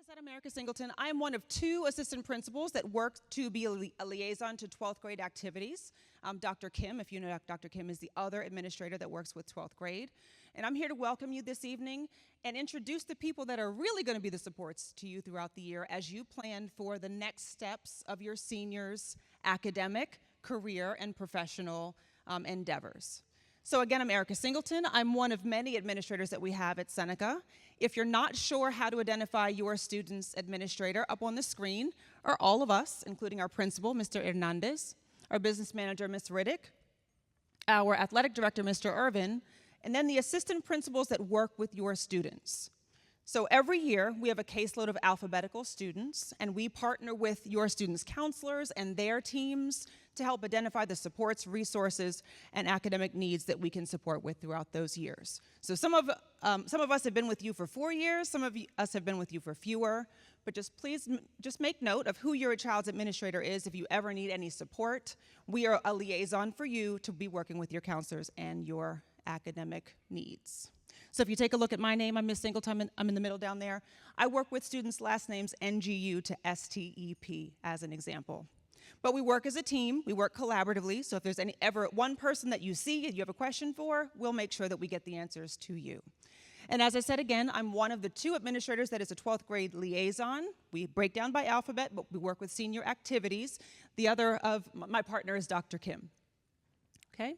said, I'm Erica Singleton. I am one of two assistant principals that work to be a liaison to 12th grade activities. Dr. Kim, if you know Dr. Kim, is the other administrator that works with 12th grade. And I'm here to welcome you this evening and introduce the people that are really going to be the supports to you throughout the year as you plan for the next steps of your seniors' academic, career, and professional endeavors. So again, I'm Erica Singleton. I'm one of many administrators that we have at Seneca. If you're not sure how to identify your student's administrator, up on the screen are all of us, including our principal, Mr. Hernandez, our business manager, Ms. Riddick, our athletic director, Mr. Irvin, and then the assistant principals that work with your students. So every year, we have a caseload of alphabetical students, and we partner with your students' counselors and their teams to help identify the supports, resources, and academic needs that we can support with throughout those years. So some of us have been with you for 4 years, some of us have been with you for fewer, but please make note of who your child's administrator is if you ever need any support. We are a liaison for you to be working with your counselors and your academic needs. So if you take a look at my name, I'm Ms. Singleton, I'm in the middle down there. I work with students' last names NGU to STEP as an example. But we work as a team, we work collaboratively, so if there's ever one person that you see and you have a question for, we'll make sure that we get the answers to you. And as I said again, I'm one of the two administrators that is a 12th grade liaison. We break down by alphabet, but we work with senior activities. The other of my partner is Dr. Kim. Okay?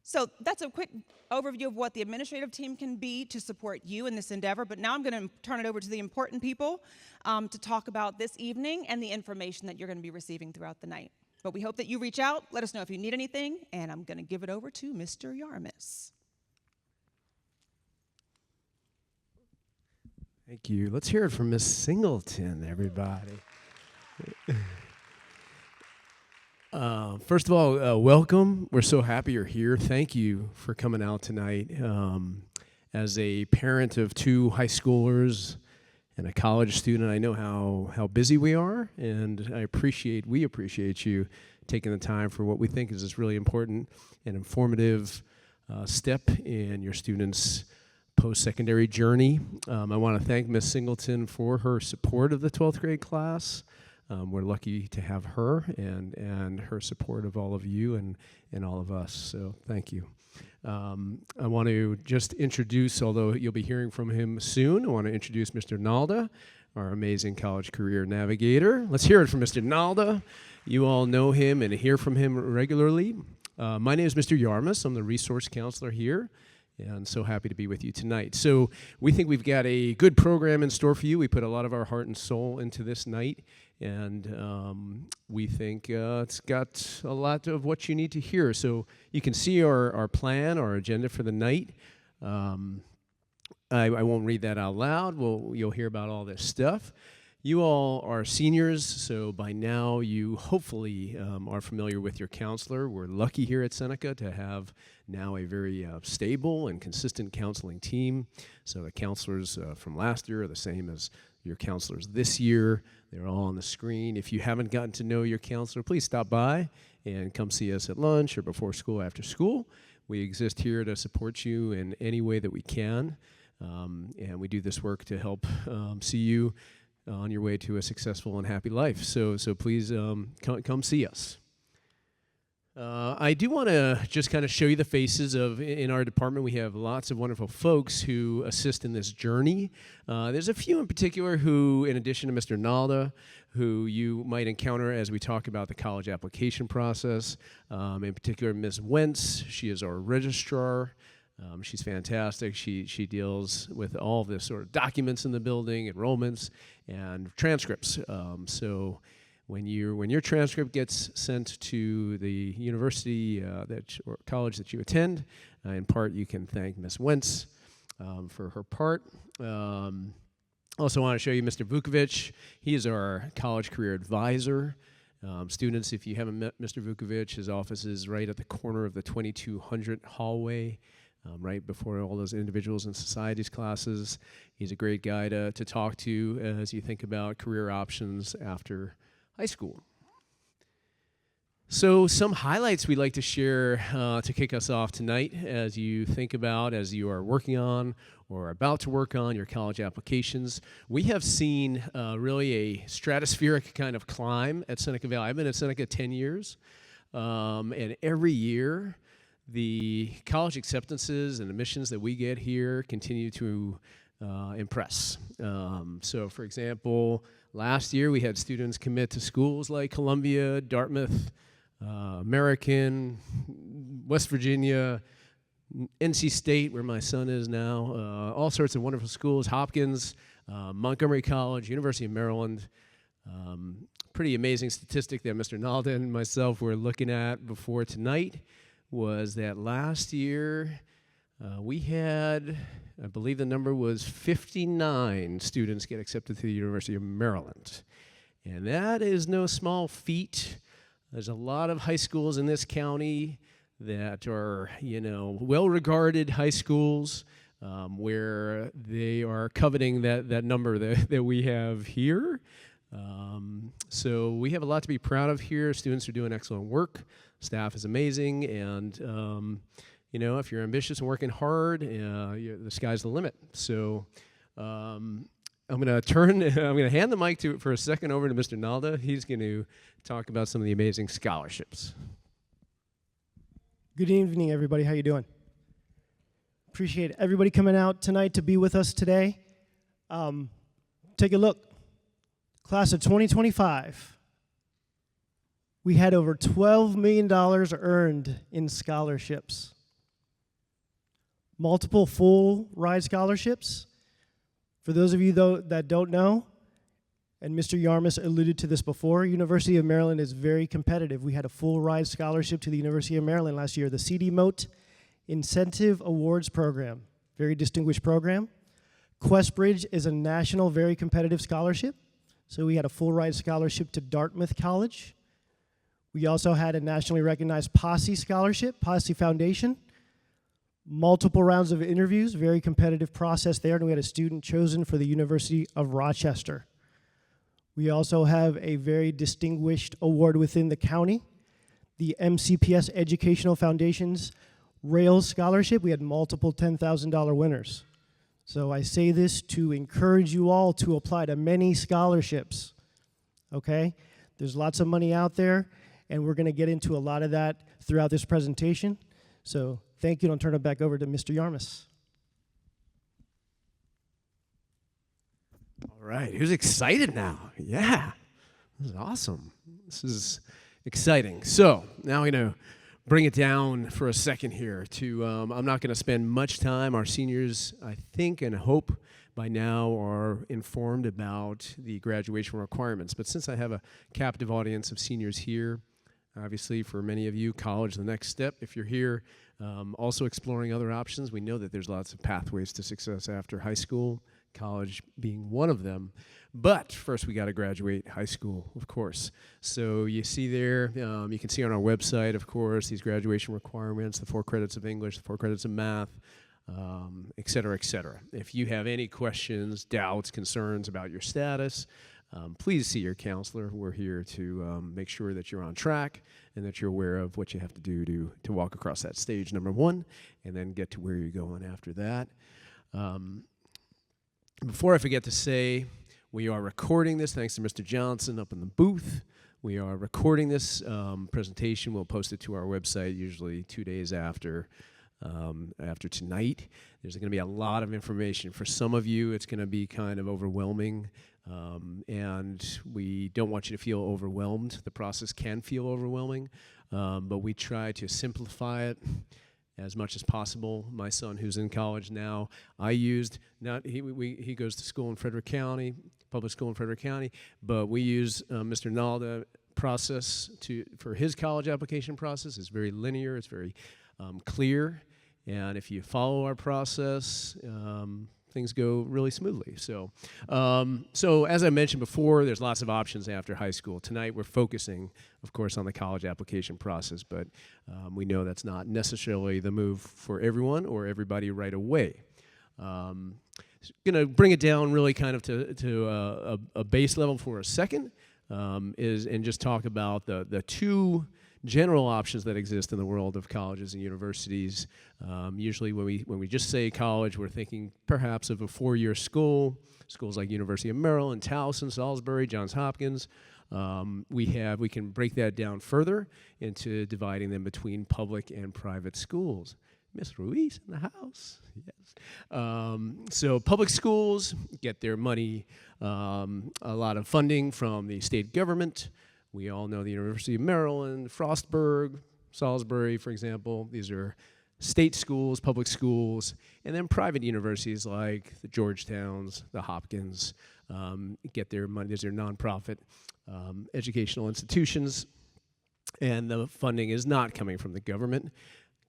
So that's a quick overview of what the administrative team can be to support you in this endeavor, but now I'm going to turn it over to the important people to talk about this evening and the information that you're going to be receiving throughout the night. But we hope that you reach out, let us know if you need anything, and I'm going to give it over to Mr. Yarmus. Thank you. Let's hear it from Ms. Singleton, everybody. First of all, welcome. We're so happy you're here. Thank you for coming out tonight. As a parent of two high schoolers and a college student, I know how busy we are, and we appreciate you taking the time for what we think is this really important and informative step in your students' post-secondary journey. I want to thank Ms. Singleton for her support of the 12th grade class. We're lucky to have her and her support of all of you and all of us, so thank you. I want to just introduce, although you'll be hearing from him soon, I want to introduce Mr. Nalda, our amazing college career navigator. Let's hear it from Mr. Nalda. You all know him and hear from him regularly. My name is Mr. Yarmus. I'm the resource counselor here, and so happy to be with you tonight. So we think we've got a good program in store for you. We put a lot of our heart and soul into this night, and we think it's got a lot of what you need to hear. So you can see our plan, our agenda for the night. I won't read that out loud. You'll hear about all this stuff. You all are seniors, so by now you hopefully are familiar with your counselor. We're lucky here at Seneca to have now a very stable and consistent counseling team. So the counselors from last year are the same as your counselors this year. They're all on the screen. If you haven't gotten to know your counselor, please stop by and come see us at lunch or before school, after school. We exist here to support you in any way that we can, and we do this work to help see you on your way to a successful and happy life. So please come see us. I do want to just kind of show you the faces in our department. We have lots of wonderful folks who assist in this journey. There's a few in particular who, in addition to Mr. Nalda, who you might encounter as we talk about the college application process. In particular, Ms. Wentz, she is our registrar. She's fantastic. She deals with all this sort of documents in the building, enrollments, and transcripts. So when your transcript gets sent to the university or college that you attend, in part you can thank Ms. Wentz for her part. Also want to show you Mr. Vukovic. He is our college career advisor. Students, if you haven't met Mr. Vukovic, his office is right at the corner of the 2200 hallway. Right before all those individuals and societies classes. He's a great guy to talk to as you think about career options after high school. So some highlights we'd like to share to kick us off tonight as you think about, as you are working on or about to work on your college applications. We have seen really a stratospheric kind of climb at Seneca Valley. I've been at Seneca 10 years, and every year the college acceptances and admissions that we get here continue to impress. So for example, last year we had students commit to schools like Columbia, Dartmouth, American, West Virginia, NC State, where my son is now, all sorts of wonderful schools, Hopkins, Montgomery College, University of Maryland. Pretty amazing statistic that Mr. Nalda and myself were looking at before tonight was that last year we had, I believe the number was 59 students get accepted to the University of Maryland. And that is no small feat. There's a lot of high schools in this county that are, well-regarded high schools where they are coveting that number that we have here. So we have a lot to be proud of here. Students are doing excellent work. Staff is amazing. And, if you're ambitious and working hard, the sky's the limit. So I'm going to hand the mic for a second over to Mr. Nalda. He's going to talk about some of the amazing scholarships. Good evening, everybody. How you doing? Appreciate everybody coming out tonight to be with us today. Take a look. Class of 2025. We had over $12 million earned in scholarships. Multiple full ride scholarships. For those of you that don't know, and Mr. Yarmus alluded to this before, University of Maryland is very competitive. We had a full ride scholarship to the University of Maryland last year, the CD Moat Incentive Awards Program, very distinguished program. Questbridge is a national, very competitive scholarship. So we had a full ride scholarship to Dartmouth College. We also had a nationally recognized Posse scholarship, Posse Foundation. Multiple rounds of interviews, very competitive process there, and we had a student chosen for the University of Rochester. We also have a very distinguished award within the county, the MCPS Educational Foundation's Rails Scholarship. We had multiple $10,000 winners. So I say this to encourage you all to apply to many scholarships, okay? There's lots of money out there, and we're going to get into a lot of that throughout this presentation. So thank you, and I'll turn it back over to Mr. Yarmus. All right, who's excited now? Yeah, this is awesome. This is exciting. So now we're going to bring it down for a second here to, I'm not going to spend much time. Our seniors, I think and hope by now are informed about the graduation requirements. But since I have a captive audience of seniors here, obviously for many of you, college is the next step. If you're here also exploring other options, we know that there's lots of pathways to success after high school, college being one of them. But first we got to graduate high school, of course. So you see there, you can see on our website, of course, these graduation requirements, the 4 credits of English, the 4 credits of math, et cetera, et cetera. If you have any questions, doubts, concerns about your status, please see your counselor. We're here to make sure that you're on track and that you're aware of what you have to do to walk across that stage, number 1, and then get to where you're going after that. Before I forget to say, we are recording this, thanks to Mr. Johnson up in the booth. We are recording this presentation. We'll post it to our website usually 2 days after tonight. There's going to be a lot of information. For some of you, it's going to be kind of overwhelming, and we don't want you to feel overwhelmed. The process can feel overwhelming, but we try to simplify it as much as possible. My son, who's in college now, he goes to school in Frederick County, public school in Frederick County, but we use Mr. Nalda process for his college application process. It's very linear, it's very clear, and if you follow our process, things go really smoothly. So as I mentioned before, there's lots of options after high school. Tonight we're focusing, of course, on the college application process, but we know that's not necessarily the move for everyone or everybody right away. Going to bring it down really kind of to a base level for a second, and just talk about the two general options that exist in the world of colleges and universities. Usually when we just say college, we're thinking perhaps of a four-year school, schools like University of Maryland, Towson, Salisbury, Johns Hopkins. We can break that down further into dividing them between public and private schools. Miss Ruiz in the house, yes. So public schools get their money, a lot of funding from the state government. We all know the University of Maryland, Frostburg, Salisbury, for example. These are state schools, public schools, and then private universities like the Georgetowns, the Hopkins, get their money. These are nonprofit educational institutions, and the funding is not coming from the government.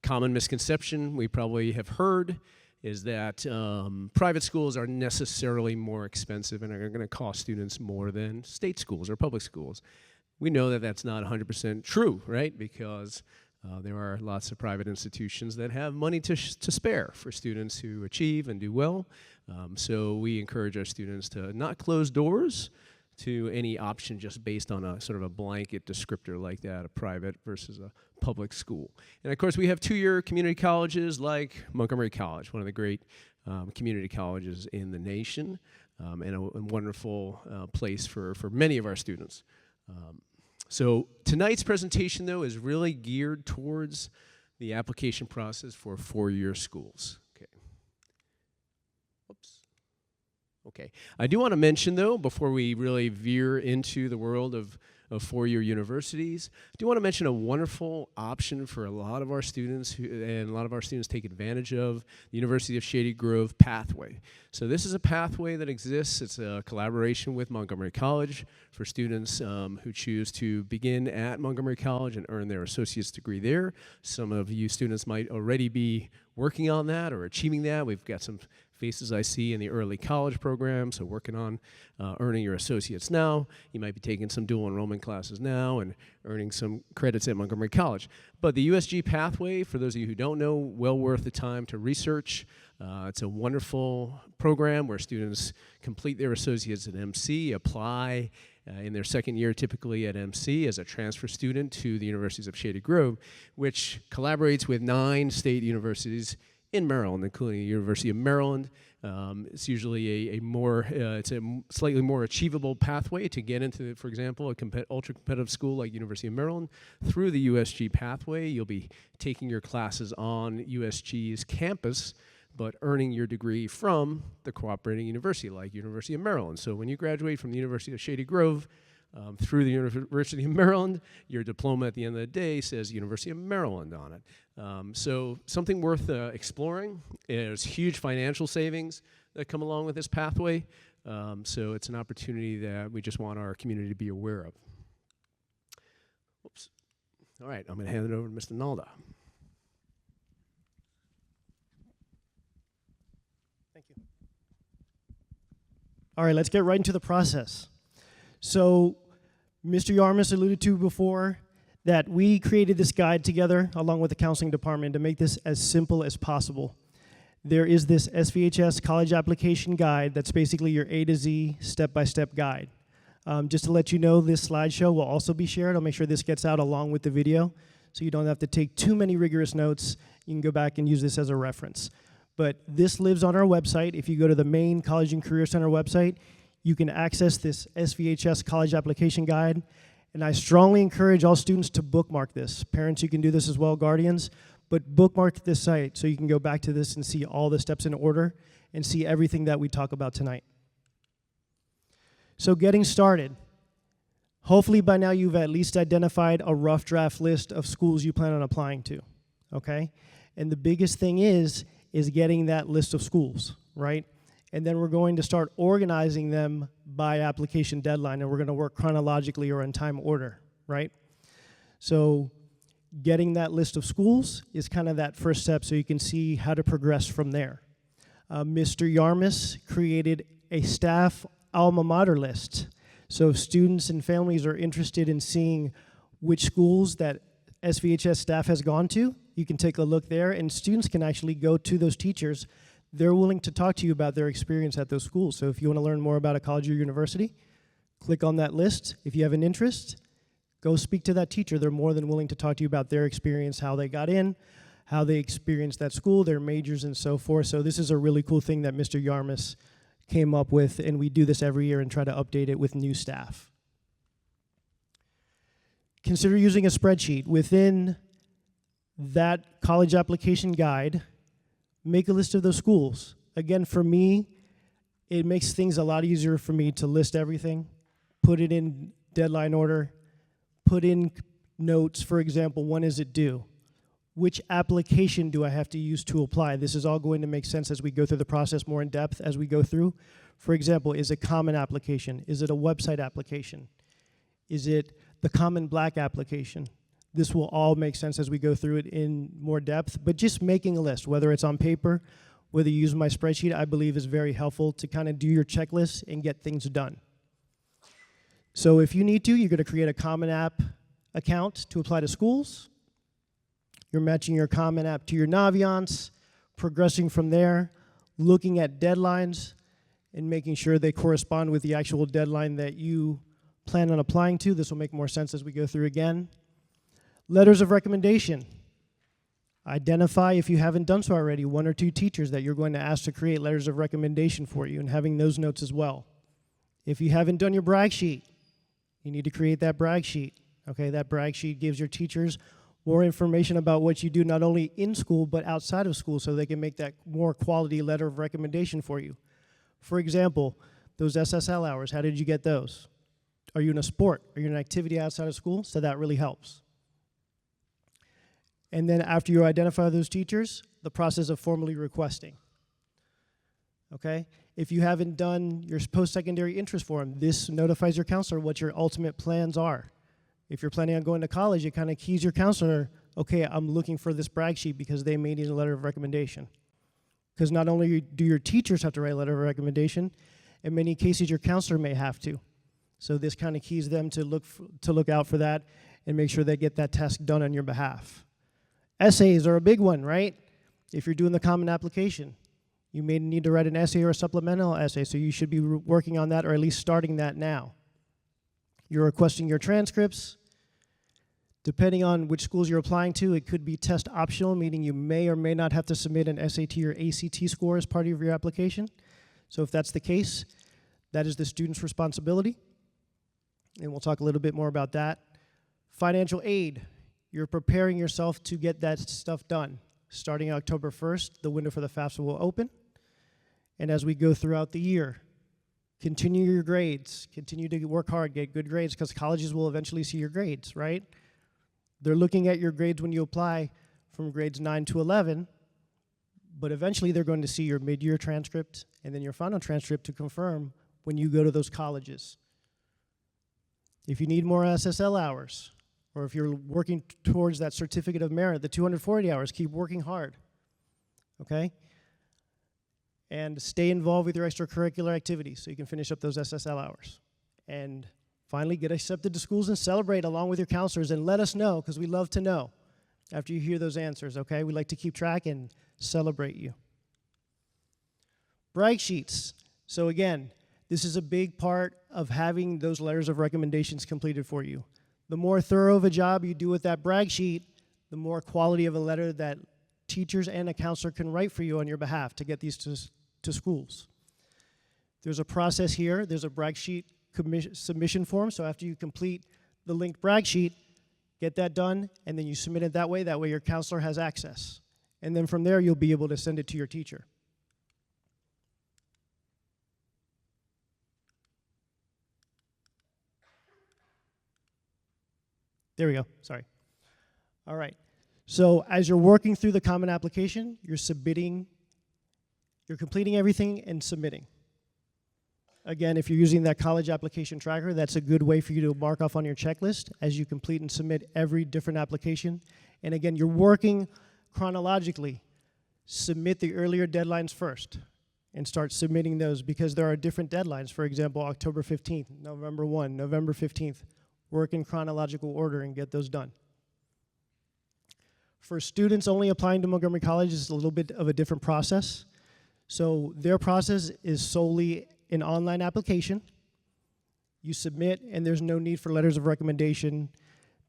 Common misconception we probably have heard is that private schools are necessarily more expensive and are going to cost students more than state schools or public schools. We know that that's not 100% true, right? Because there are lots of private institutions that have money to spare for students who achieve and do well. So we encourage our students to not close doors to any option just based on a sort of a blanket descriptor like that, a private versus a public school. And of course, we have two-year community colleges like Montgomery College, one of the great community colleges in the nation, and a wonderful place for many of our students. So tonight's presentation, though, is really geared towards the application process for four-year schools. Okay. Oops. Okay. I do want to mention, though, before we really veer into the world of four-year universities, I do want to mention a wonderful option for a lot of our students, and a lot of our students take advantage of, the University of Shady Grove pathway. So this is a pathway that exists. It's a collaboration with Montgomery College for students who choose to begin at Montgomery College and earn their associate's degree there. Some of you students might already be working on that or achieving that. We've got some faces I see in the early college program, so working on earning your associates now. You might be taking some dual enrollment classes now and earning some credits at Montgomery College. But the USG pathway, for those of you who don't know, well worth the time to research. It's a wonderful program where students complete their associates at MC, apply in their second year typically at MC as a transfer student to the Universities of Shady Grove, which collaborates with 9 state universities in Maryland, including the University of Maryland. It's usually it's a slightly more achievable pathway to get into, for example, a ultra-competitive school like University of Maryland. Through the USG pathway, you'll be taking your classes on USG's campus, but earning your degree from the cooperating university like University of Maryland. So when you graduate from the University of Shady Grove, through the University of Maryland, your diploma at the end of the day says University of Maryland on it. So something worth exploring. There's huge financial savings that come along with this pathway. So it's an opportunity that we just want our community to be aware of. Oops. All right, I'm going to hand it over to Mr. Nalda. Thank you. All right, let's get right into the process. So Mr. Yarmus alluded to before that we created this guide together along with the counseling department to make this as simple as possible. There is this SVHS college application guide that's basically your A to Z step-by-step guide. Just to let you know, this slideshow will also be shared. I'll make sure this gets out along with the video so you don't have to take too many rigorous notes. You can go back and use this as a reference. But this lives on our website. If you go to the main College and Career Center website, you can access this SVHS college application guide, and I strongly encourage all students to bookmark this. Parents, you can do this as well, guardians, but bookmark this site so you can go back to this and see all the steps in order and see everything that we talk about tonight. So getting started, hopefully by now you've at least identified a rough draft list of schools you plan on applying to, okay? And the biggest thing is getting that list of schools, right? And then we're going to start organizing them by application deadline, and we're going to work chronologically or in time order, right? So getting that list of schools is kind of that first step so you can see how to progress from there. Mr. Yarmus created a staff alma mater list. So if students and families are interested in seeing which schools that SVHS staff has gone to, you can take a look there, and students can actually go to those teachers. They're willing to talk to you about their experience at those schools. So if you want to learn more about a college or university, click on that list. If you have an interest, Go speak to that teacher. They're more than willing to talk to you about their experience, how they got in, how they experienced that school, their majors, and so forth. So this is a really cool thing that Mr. Yarmus came up with, and we do this every year and try to update it with new staff. Consider using a spreadsheet. Within that college application guide, make a list of those schools. Again, for me, it makes things a lot easier for me to list everything, put it in deadline order, put in notes. For example, when is it due? Which application do I have to use to apply? This is all going to make sense as we go through the process more in depth as we go through. For example, is it common application? Is it a website application? Is it the common black application? This will all make sense as we go through it in more depth, but just making a list, whether it's on paper, whether you use my spreadsheet, I believe is very helpful to kind of do your checklist and get things done. So if you need to, you're going to create a Common App account to apply to schools. You're matching your Common App to your Naviance, progressing from there, looking at deadlines, and making sure they correspond with the actual deadline that you plan on applying to. This will make more sense as we go through again. Letters of recommendation. Identify, if you haven't done so already, 1 or 2 teachers that you're going to ask to create letters of recommendation for you, and having those notes as well. If you haven't done your brag sheet, you need to create that brag sheet. Okay, that brag sheet gives your teachers more information about what you do not only in school but outside of school, so they can make that more quality letter of recommendation for you. For example, those SSL hours, how did you get those? Are you in a sport? Are you in an activity outside of school? So that really helps. And then after you identify those teachers, the process of formally requesting. Okay? If you haven't done your post-secondary interest form, this notifies your counselor what your ultimate plans are. If you're planning on going to college, it kind of keys your counselor, okay, I'm looking for this brag sheet because they may need a letter of recommendation. Because not only do your teachers have to write a letter of recommendation, in many cases your counselor may have to. So this kind of keys them to look out for that and make sure they get that task done on your behalf. Essays are a big one, right? If you're doing the common application, you may need to write an essay or a supplemental essay, so you should be working on that or at least starting that now. You're requesting your transcripts. Depending on which schools you're applying to, it could be test optional, meaning you may or may not have to submit an SAT or ACT score as part of your application. So if that's the case, that is the student's responsibility. And we'll talk a little bit more about that. Financial aid. You're preparing yourself to get that stuff done. Starting October 1st, the window for the FAFSA will open. And as we go throughout the year, continue your grades. Continue to work hard, get good grades, because colleges will eventually see your grades, right? They're looking at your grades when you apply from grades 9 to 11, but eventually they're going to see your mid-year transcript and then your final transcript to confirm when you go to those colleges. If you need more SSL hours, or if you're working towards that certificate of merit, the 240 hours, keep working hard, okay? And stay involved with your extracurricular activities so you can finish up those SSL hours. And finally, get accepted to schools and celebrate along with your counselors, and let us know, because we love to know after you hear those answers, okay? We like to keep track and celebrate you. Brag sheets. So again, this is a big part of having those letters of recommendations completed for you. The more thorough of a job you do with that brag sheet, the more quality of a letter that teachers and a counselor can write for you on your behalf to get these to schools. There's a process here. There's a brag sheet submission form. So after you complete the linked brag sheet, get that done, and then you submit it that way. That way your counselor has access. And then from there, you'll be able to send it to your teacher. There we go, sorry. All right, so as you're working through the common application, you're completing everything and submitting. Again, if you're using that college application tracker, that's a good way for you to mark off on your checklist as you complete and submit every different application. And again, you're working chronologically. Submit the earlier deadlines first and start submitting those, because there are different deadlines. For example, October 15th, November 1, November 15th. Work in chronological order and get those done. For students only applying to Montgomery College, it's a little bit of a different process. So their process is solely an online application. You submit, and there's no need for letters of recommendation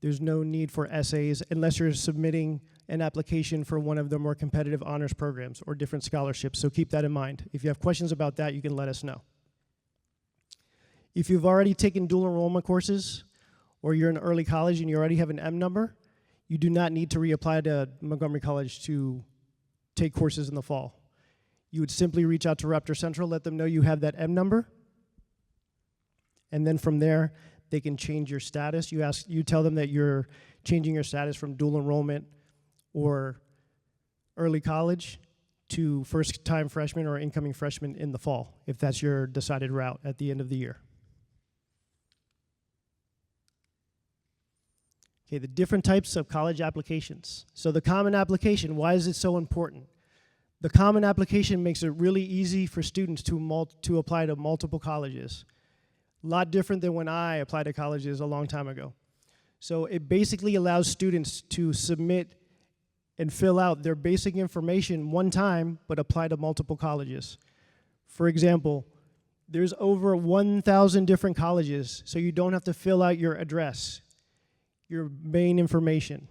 There's no need for essays unless you're submitting an application for one of the more competitive honors programs or different scholarships, so keep that in mind. If you have questions about that, you can let us know. If you've already taken dual enrollment courses, or you're in early college and you already have an M number, you do not need to reapply to Montgomery College to take courses in the fall. You would simply reach out to Raptor Central, let them know you have that M number, and then from there, they can change your status. You tell them that you're changing your status from dual enrollment or early college to first-time freshman or incoming freshman in the fall, if that's your decided route at the end of the year. Okay, the different types of college applications. So the common application, why is it so important? The common application makes it really easy for students to apply to multiple colleges. A lot different than when I applied to colleges a long time ago. So it basically allows students to submit and fill out their basic information one time, but apply to multiple colleges. For example, there's over 1,000 different colleges, so you don't have to fill out your address, your main information,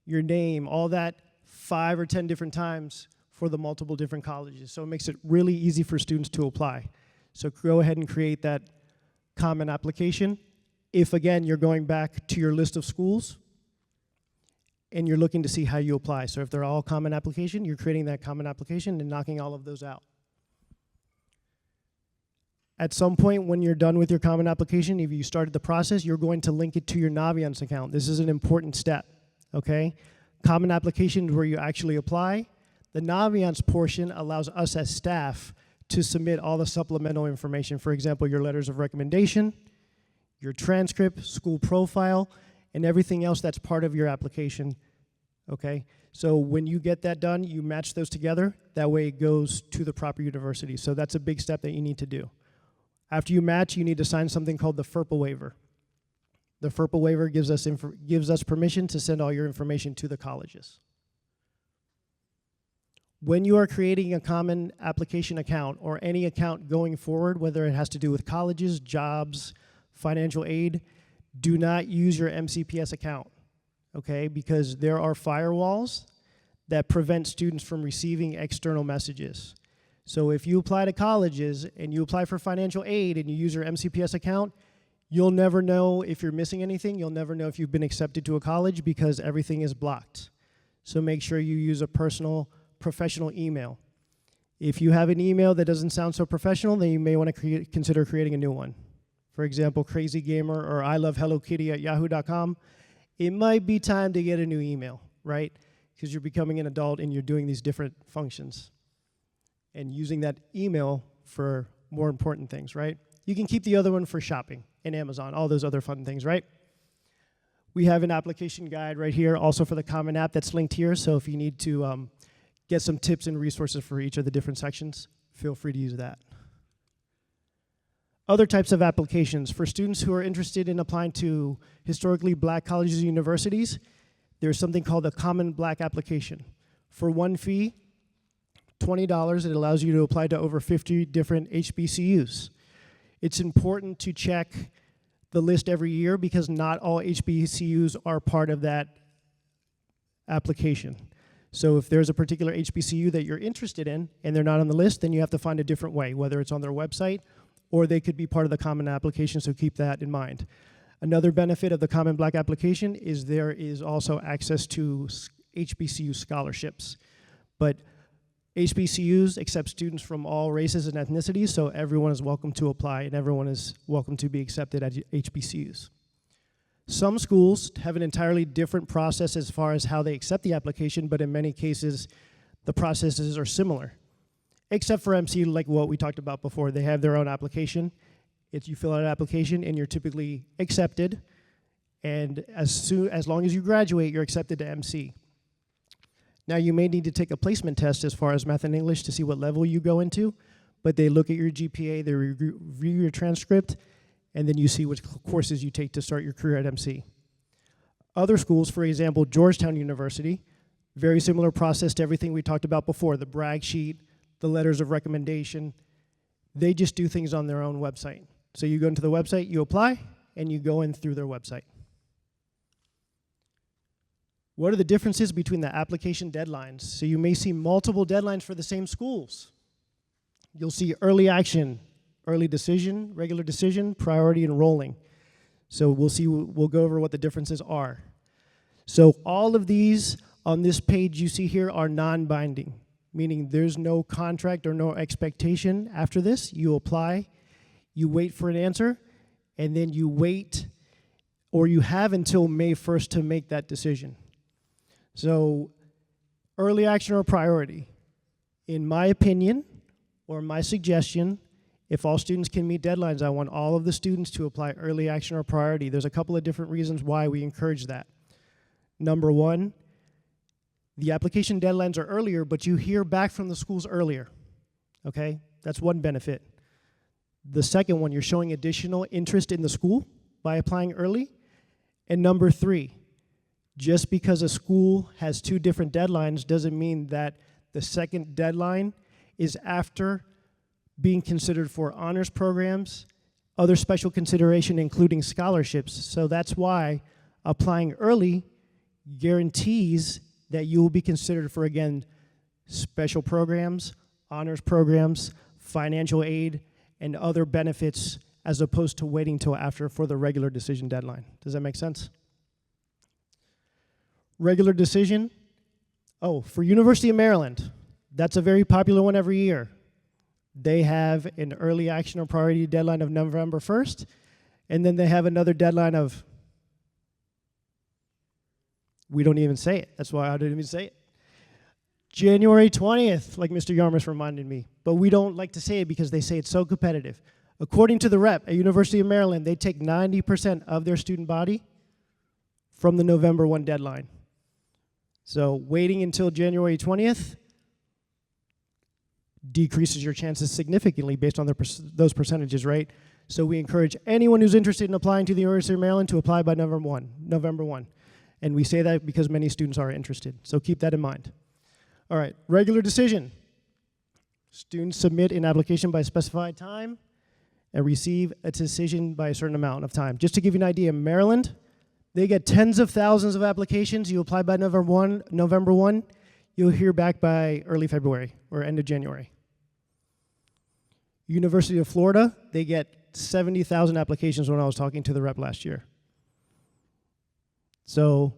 your name, all that 5 or 10 different times for the multiple different colleges. So it makes it really easy for students to apply. So go ahead and create that common application. If, again, you're going back to your list of schools and you're looking to see how you apply. So if they're all common application, you're creating that common application and knocking all of those out. At some point when you're done with your common application, if you started the process, you're going to link it to your Naviance account. This is an important step, okay? Common application is where you actually apply. The Naviance portion allows us as staff to submit all the supplemental information. For example, your letters of recommendation, your transcript, school profile, and everything else that's part of your application, okay? So when you get that done, you match those together. That way it goes to the proper university. So that's a big step that you need to do. After you match, you need to sign something called the FERPA waiver. The FERPA waiver gives us permission to send all your information to the colleges. When you are creating a common application account or any account going forward, whether it has to do with colleges, jobs, financial aid, do not use your MCPS account, okay? Because there are firewalls that prevent students from receiving external messages. So if you apply to colleges and you apply for financial aid and you use your MCPS account, you'll never know if you're missing anything. You'll never know if you've been accepted to a college because everything is blocked. So make sure you use a personal, professional email. If you have an email that doesn't sound so professional, then you may want to consider creating a new one. For example, Crazy Gamer or I Love Hello Kitty at yahoo.com. It might be time to get a new email, right? Because you're becoming an adult and you're doing these different functions and using that email for more important things, right? You can keep the other one for shopping and Amazon, all those other fun things, right? We have an application guide right here also for the Common App that's linked here, so if you need to get some tips and resources for each of the different sections, feel free to use that. Other types of applications. For students who are interested in applying to historically black colleges and universities, there's something called the Common Black Application. For one fee, $20, it allows you to apply to over 50 different HBCUs. It's important to check the list every year because not all HBCUs are part of that application. So if there's a particular HBCU that you're interested in and they're not on the list, then you have to find a different way, whether it's on their website or they could be part of the common application, so keep that in mind. Another benefit of the Common Black Application is there is also access to HBCU scholarships. But HBCUs accept students from all races and ethnicities, so everyone is welcome to apply and everyone is welcome to be accepted at HBCUs. Some schools have an entirely different process as far as how they accept the application, but in many cases, the processes are similar. Except for MC, like what we talked about before, they have their own application. You fill out an application and you're typically accepted, and as long as you graduate, you're accepted to MC. Now you may need to take a placement test as far as math and English to see what level you go into, but they look at your GPA, they review your transcript, and then you see which courses you take to start your career at MC. Other schools, for example, Georgetown University, very similar process to everything we talked about before, the brag sheet, the letters of recommendation. They just do things on their own website. So you go into the website, you apply, and you go in through their website. What are the differences between the application deadlines? So you may see multiple deadlines for the same schools. You'll see early action, early decision, regular decision, priority enrolling. So we'll go over what the differences are. So all of these on this page you see here are non-binding, meaning there's no contract or no expectation after this. You apply, you wait for an answer, and then you wait, or you have until May 1st to make that decision. So early action or priority, in my opinion, or my suggestion, if all students can meet deadlines, I want all of the students to apply early action or priority. There's a couple of different reasons why we encourage that. Number one, the application deadlines are earlier, but you hear back from the schools earlier, okay? That's one benefit. The second one, you're showing additional interest in the school by applying early. And number three, just because a school has two different deadlines doesn't mean that the second deadline is after being considered for honors programs, other special consideration, including scholarships. So that's why applying early guarantees that you will be considered for, again, special programs, honors programs, financial aid, and other benefits, as opposed to waiting till after for the regular decision deadline. Does that make sense? Regular decision. Oh, for University of Maryland, that's a very popular one every year. They have an early action or priority deadline of November 1st, and then they have another deadline of, we don't even say it. That's why I didn't even say it. January 20th, like Mr. Yarmus reminded me. But we don't like to say it because they say it's so competitive. According to the rep at University of Maryland, they take 90% of their student body from the November 1 deadline. So waiting until January 20th decreases your chances significantly based on those percentages, right? So we encourage anyone who's interested in applying to the University of Maryland to apply by November 1. And we say that because many students are interested. So keep that in mind. All right, regular decision. Students submit an application by a specified time and receive a decision by a certain amount of time. Just to give you an idea, Maryland, they get tens of thousands of applications. You apply by November 1, you'll hear back by early February or end of January. University of Florida, they get 70,000 applications when I was talking to the rep last year. So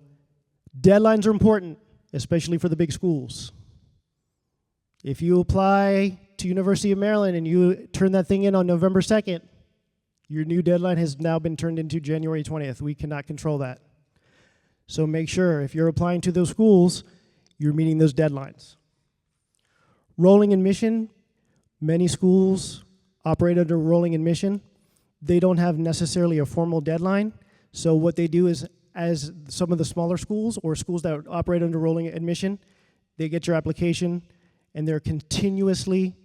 deadlines are important, especially for the big schools. If you apply to University of Maryland and you turn that thing in on November 2nd, your new deadline has now been turned into January 20th. We cannot control that. So make sure if you're applying to those schools, you're meeting those deadlines. Rolling admission, many schools operate under rolling admission. They don't have necessarily a formal deadline. So what they do is, as some of the smaller schools or schools that operate under rolling admission, they get your application and they're continuously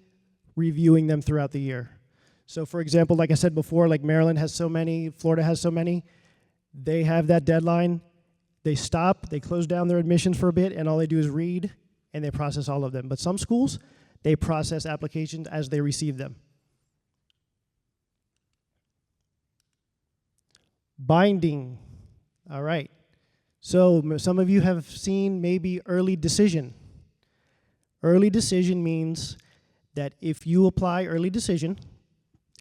reviewing them throughout the year. So for example, like I said before, like Maryland has so many, Florida has so many, they have that deadline, they stop, they close down their admissions for a bit, and all they do is read, and they process all of them. But some schools, they process applications as they receive them. Binding. All right. So some of you have seen maybe early decision. Early decision means that if you apply early decision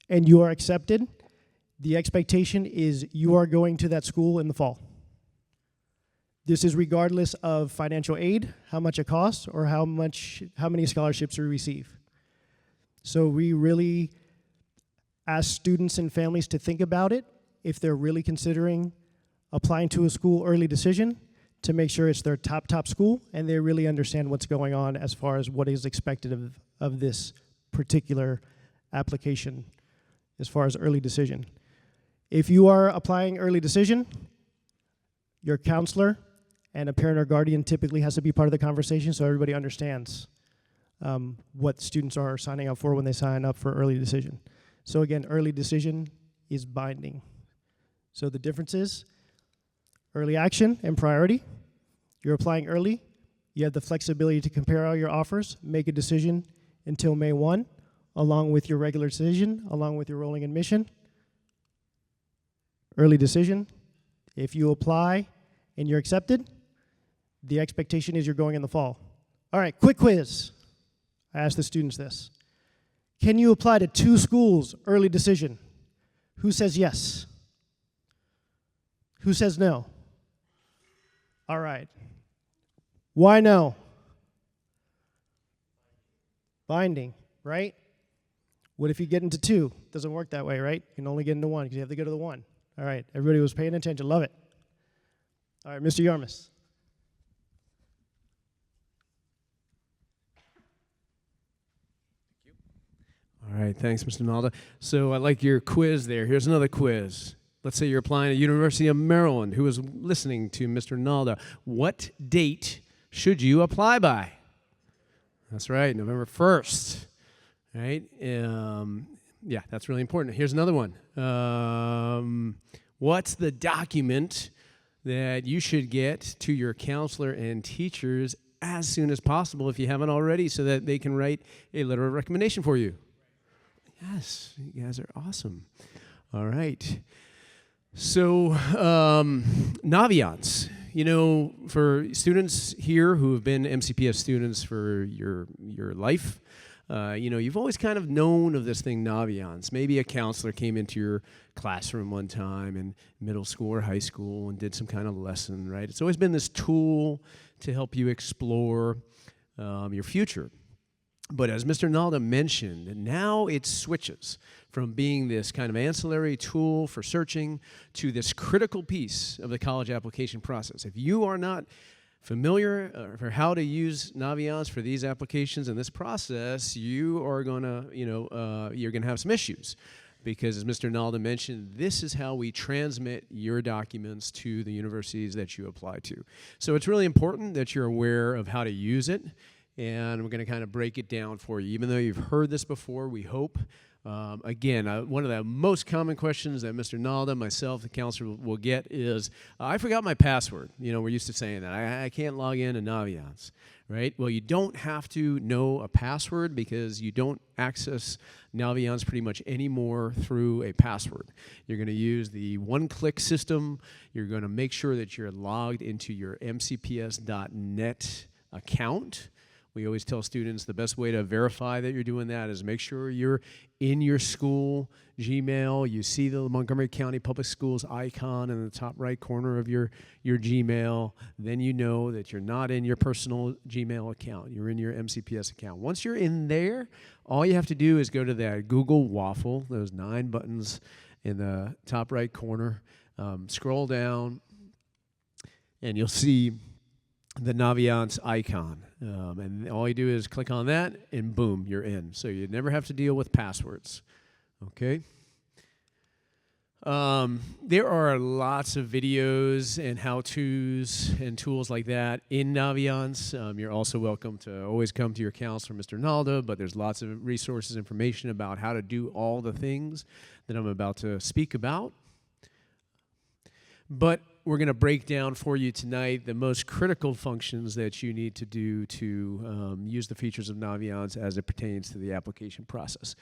and you are accepted, the expectation is you are going to that school in the fall. This is regardless of financial aid, how much it costs, or how many scholarships we receive. So we really ask students and families to think about it if they're really considering applying to a school early decision, to make sure it's their top school and they really understand what's going on as far as what is expected of this particular application as far as early decision. If you are applying early decision, your counselor and a parent or guardian typically has to be part of the conversation so everybody understands what students are signing up for when they sign up for early decision. So again, early decision is binding. So the difference is early action and priority. You're applying early. You have the flexibility to compare all your offers, make a decision until May 1, along with your regular decision, along with your rolling admission. Early decision, if you apply and you're accepted, The expectation is you're going in the fall. All right, quick quiz. I asked the students this. Can you apply to 2 schools, early decision? Who says yes? Who says no? All right. Why no? Binding, right? What if you get into 2? Doesn't work that way, right? You can only get into 1 because you have to go to the 1. All right, everybody was paying attention. Love it. All right, Mr. Yarmus. All right, thanks, Mr. Nalda. So I like your quiz there. Here's another quiz. Let's say you're applying at University of Maryland. Who is listening to Mr. Nalda? What date should you apply by? That's right, November 1st. Right? Yeah, that's really important. Here's another one. What's the document that you should get to your counselor and teachers as soon as possible if you haven't already so that they can write a letter of recommendation for you? Yes, you guys are awesome. All right. So, Naviance, you know, for students here who have been MCPS students for your life, you know, you've always kind of known of this thing, Naviance. Maybe a counselor came into your classroom one time in middle school or high school and did some kind of lesson, right? It's always been this tool to help you explore your future. But as Mr. Nalda mentioned, now it switches from being this kind of ancillary tool for searching to this critical piece of the college application process. If you are not familiar for how to use Naviance for these applications and this process, you are going to, you're going to have some issues. Because as Mr. Nalda mentioned, this is how we transmit your documents to the universities that you apply to. So it's really important that you're aware of how to use it. And we're going to kind of break it down for you. Even though you've heard this before, we hope. Again, one of the most common questions that Mr. Nalda, myself, the counselor will get is, I forgot my password. You know, we're used to saying that. I can't log in to Naviance, right? Well, you don't have to know a password because you don't access Naviance pretty much anymore through a password. You're going to use the one-click system. You're going to make sure that you're logged into your mcps.net account. We always tell students the best way to verify that you're doing that is make sure you're in your school Gmail. You see the Montgomery County Public Schools icon in the top right corner of your Gmail. Then you know that you're not in your personal Gmail account. You're in your MCPS account. Once you're in there, all you have to do is go to that Google waffle, those 9 buttons in the top right corner. Scroll down, and you'll see the Naviance icon. And all you do is click on that, and boom, you're in. So you never have to deal with passwords. Okay? There are lots of videos and how-tos and tools like that in Naviance. You're also welcome to always come to your counselor, Mr. Nalda, but there's lots of resources, information about how to do all the things that I'm about to speak about. But we're going to break down for you tonight the most critical functions that you need to do to use the features of Naviance as it pertains to the application process.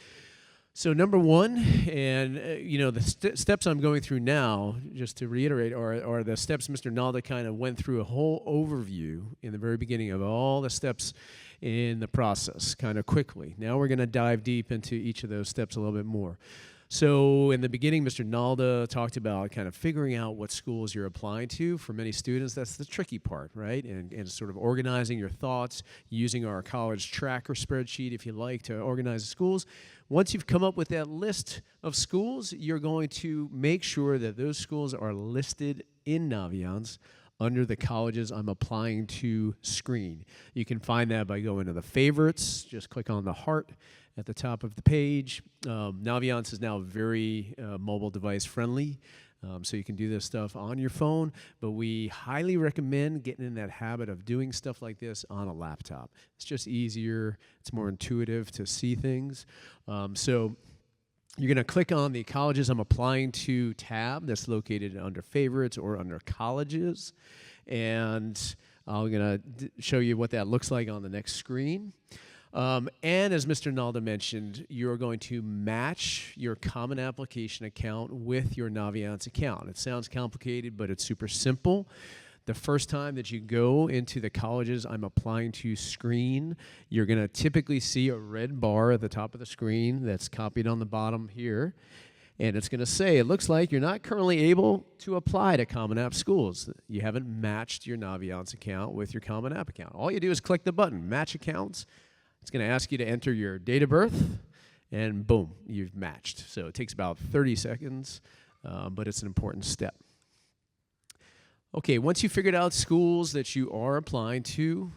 So number one, and the steps I'm going through now, just to reiterate, are the steps Mr. Nalda kind of went through a whole overview in the very beginning of all the steps in the process kind of quickly. Now we're going to dive deep into each of those steps a little bit more. So in the beginning, Mr. Nalda talked about kind of figuring out what schools you're applying to. For many students, that's the tricky part, right? And sort of organizing your thoughts, using our college tracker spreadsheet, if you like, to organize the schools. Once you've come up with that list of schools, you're going to make sure that those schools are listed in Naviance under the colleges I'm applying to screen. You can find that by going to the favorites, just click on the heart at the top of the page. Naviance is now very mobile device friendly, so you can do this stuff on your phone, but we highly recommend getting in that habit of doing stuff like this on a laptop. It's just easier, it's more intuitive to see things. So you're going to click on the Colleges I'm Applying To tab that's located under Favorites or under Colleges, and I'm going to show you what that looks like on the next screen. And as Mr. Nalda mentioned, you're going to match your Common Application account with your Naviance account. It sounds complicated, but it's super simple. The first time that you go into the colleges I'm applying to screen, you're going to typically see a red bar at the top of the screen that's copied on the bottom here. And it's going to say, it looks like you're not currently able to apply to Common App schools. You haven't matched your Naviance account with your Common App account. All you do is click the button, Match Accounts. It's going to ask you to enter your date of birth, and boom, you've matched. So it takes about 30 seconds, but it's an important step. Okay, once you figured out schools that you are applying to,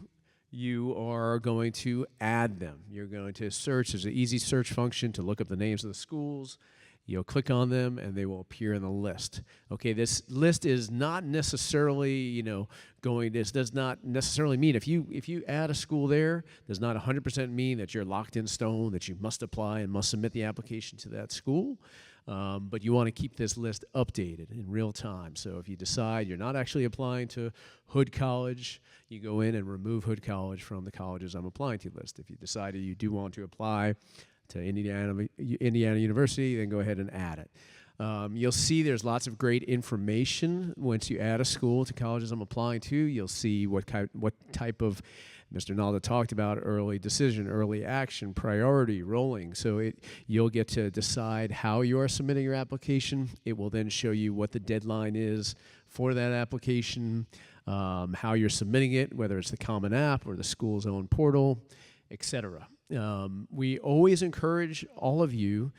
you are going to add them. You're going to search. There's an easy search function to look up the names of the schools. You'll click on them, and they will appear in the list. Okay, this list is not necessarily, this does not necessarily mean if you add a school there, does not 100% mean that you're locked in stone, that you must apply and must submit the application to that school. But you want to keep this list updated in real time. So if you decide you're not actually applying to Hood College, you go in and remove Hood College from the colleges I'm applying to list. If you decide you do want to apply to Indiana University, then go ahead and add it. You'll see there's lots of great information once you add a school to colleges I'm applying to. You'll see what type of, Mr. Nalda talked about early decision, early action, priority, rolling. So you'll get to decide how you are submitting your application. It will then show you what the deadline is for that application, how you're submitting it, whether it's the Common App or the school's own portal, etc. We always encourage all of you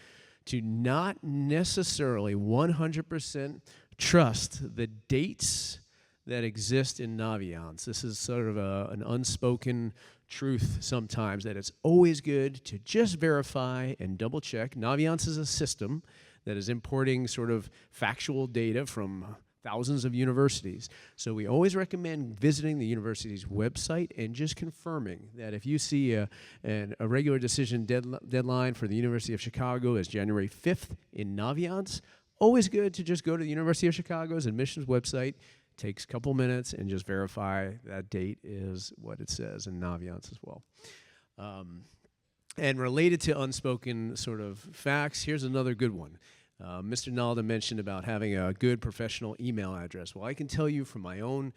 to not necessarily 100% trust the dates that exist in Naviance. This is sort of an unspoken truth sometimes, that it's always good to just verify and double check. Naviance is a system that is importing sort of factual data from thousands of universities. So we always recommend visiting the university's website and just confirming that if you see a regular decision deadline for the University of Chicago is January 5th in Naviance, always good to just go to the University of Chicago's admissions website, takes a couple minutes, and just verify that date is what it says in Naviance as well. And related to unspoken sort of facts, here's another good one. Mr. Nalda mentioned about having a good professional email address. Well, I can tell you from my own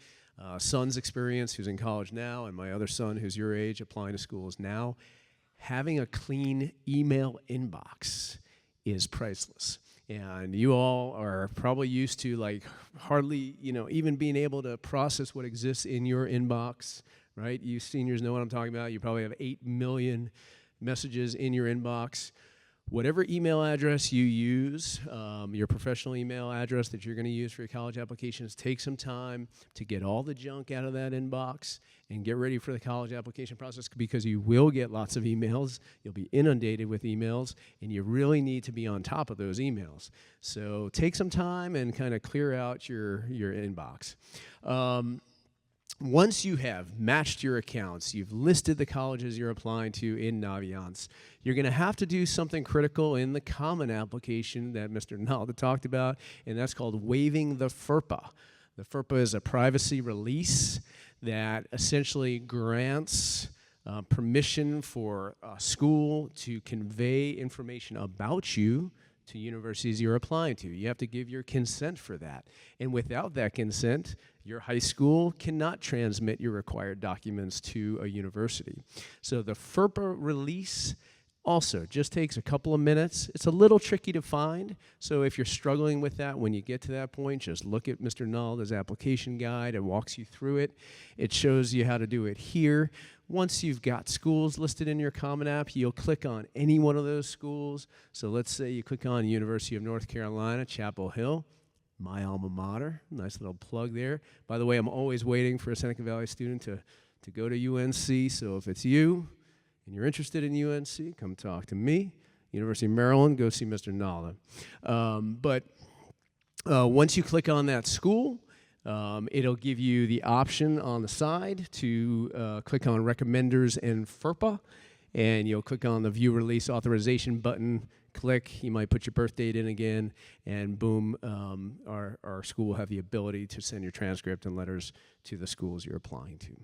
son's experience, who's in college now, and my other son, who's your age, applying to schools now, having a clean email inbox is priceless. And you all are probably used to hardly, even being able to process what exists in your inbox, right? You seniors know what I'm talking about. You probably have 8 million messages in your inbox. Whatever email address you use, your professional email address that you're going to use for your college applications, take some time to get all the junk out of that inbox and get ready for the college application process, because you will get lots of emails. You'll be inundated with emails, and you really need to be on top of those emails. So take some time and kind of clear out your inbox. Once you have matched your accounts, you've listed the colleges you're applying to in Naviance, you're going to have to do something critical in the common application that Mr. Nalda talked about, and that's called waiving the FERPA. The FERPA is a privacy release that essentially grants permission for a school to convey information about you to universities you're applying to. You have to give your consent for that. And without that consent, your high school cannot transmit your required documents to a university. So the FERPA release also just takes a couple of minutes. It's a little tricky to find, so if you're struggling with that, when you get to that point, just look at Mr. Nalda's application guide. It walks you through it. It shows you how to do it here. Once you've got schools listed in your Common App, you'll click on any one of those schools. So let's say you click on University of North Carolina, Chapel Hill, my alma mater. Nice little plug there. By the way, I'm always waiting for a Seneca Valley student to go to UNC, so if it's you and you're interested in UNC, come talk to me. University of Maryland, go see Mr. Nalda. But once you click on that school, it'll give you the option on the side to click on Recommenders and FERPA, and you'll click on the View Release Authorization button, click, you might put your birth date in again, and boom, our school will have the ability to send your transcript and letters to the schools you're applying to.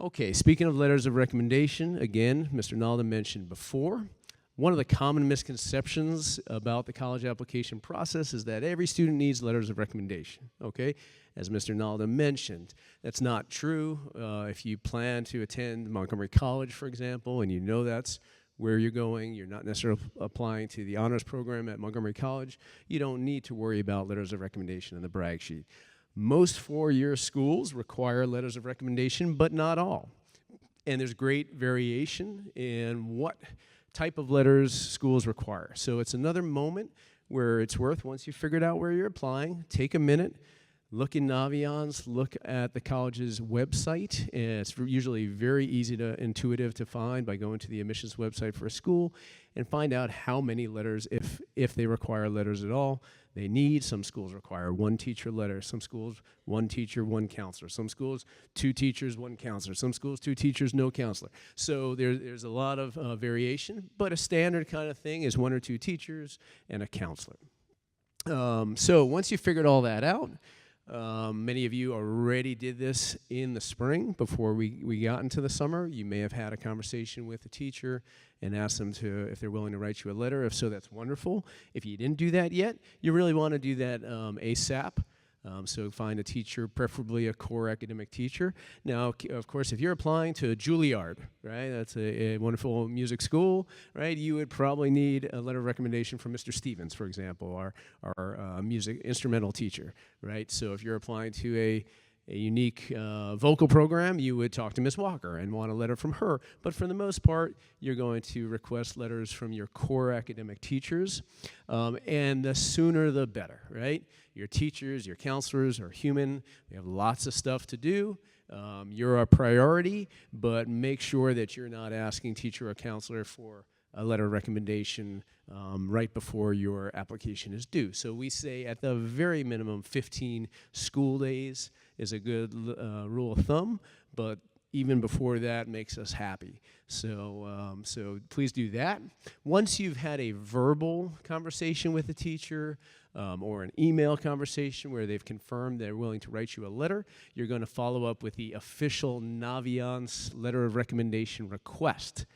Okay, speaking of letters of recommendation, again, Mr. Nalda mentioned before, one of the common misconceptions about the college application process is that every student needs letters of recommendation, okay? As Mr. Nalda mentioned, that's not true. If you plan to attend Montgomery College, for example, and you know that's where you're going, you're not necessarily applying to the honors program at Montgomery College, you don't need to worry about letters of recommendation in the brag sheet. Most four-year schools require letters of recommendation, but not all. And there's great variation in what type of letters schools require. So it's another moment where it's worth, once you've figured out where you're applying, take a minute, look in Naviance, look at the college's website. And it's usually very easy to intuitive to find by going to the admissions website for a school and find out how many letters, if they require letters at all, they need. Some schools require one teacher letter, some schools one teacher, one counselor, some schools two teachers, one counselor, some schools two teachers, no counselor. So there's a lot of variation, but a standard kind of thing is one or two teachers and a counselor. So once you figured all that out, many of you already did this in the spring before we got into the summer. You may have had a conversation with a teacher and asked them if they're willing to write you a letter. If so, that's wonderful. If you didn't do that yet, you really want to do that ASAP. So find a teacher, preferably a core academic teacher. Now, of course, if you're applying to Juilliard, right, that's a wonderful music school, right, you would probably need a letter of recommendation from Mr. Stevens, for example, our music instrumental teacher, right? So if you're applying to a unique vocal program, you would talk to Ms. Walker and want a letter from her. But for the most part, you're going to request letters from your core academic teachers. And the sooner the better, right? Your teachers, your counselors are human. They have lots of stuff to do. You're a priority, but make sure that you're not asking teacher or counselor for a letter of recommendation right before your application is due. So we say at the very minimum 15 school days is a good rule of thumb, but even before that makes us happy. So please do that. Once you've had a verbal conversation with the teacher or an email conversation where they've confirmed they're willing to write you a letter, you're going to follow up with the official Naviance letter of recommendation request.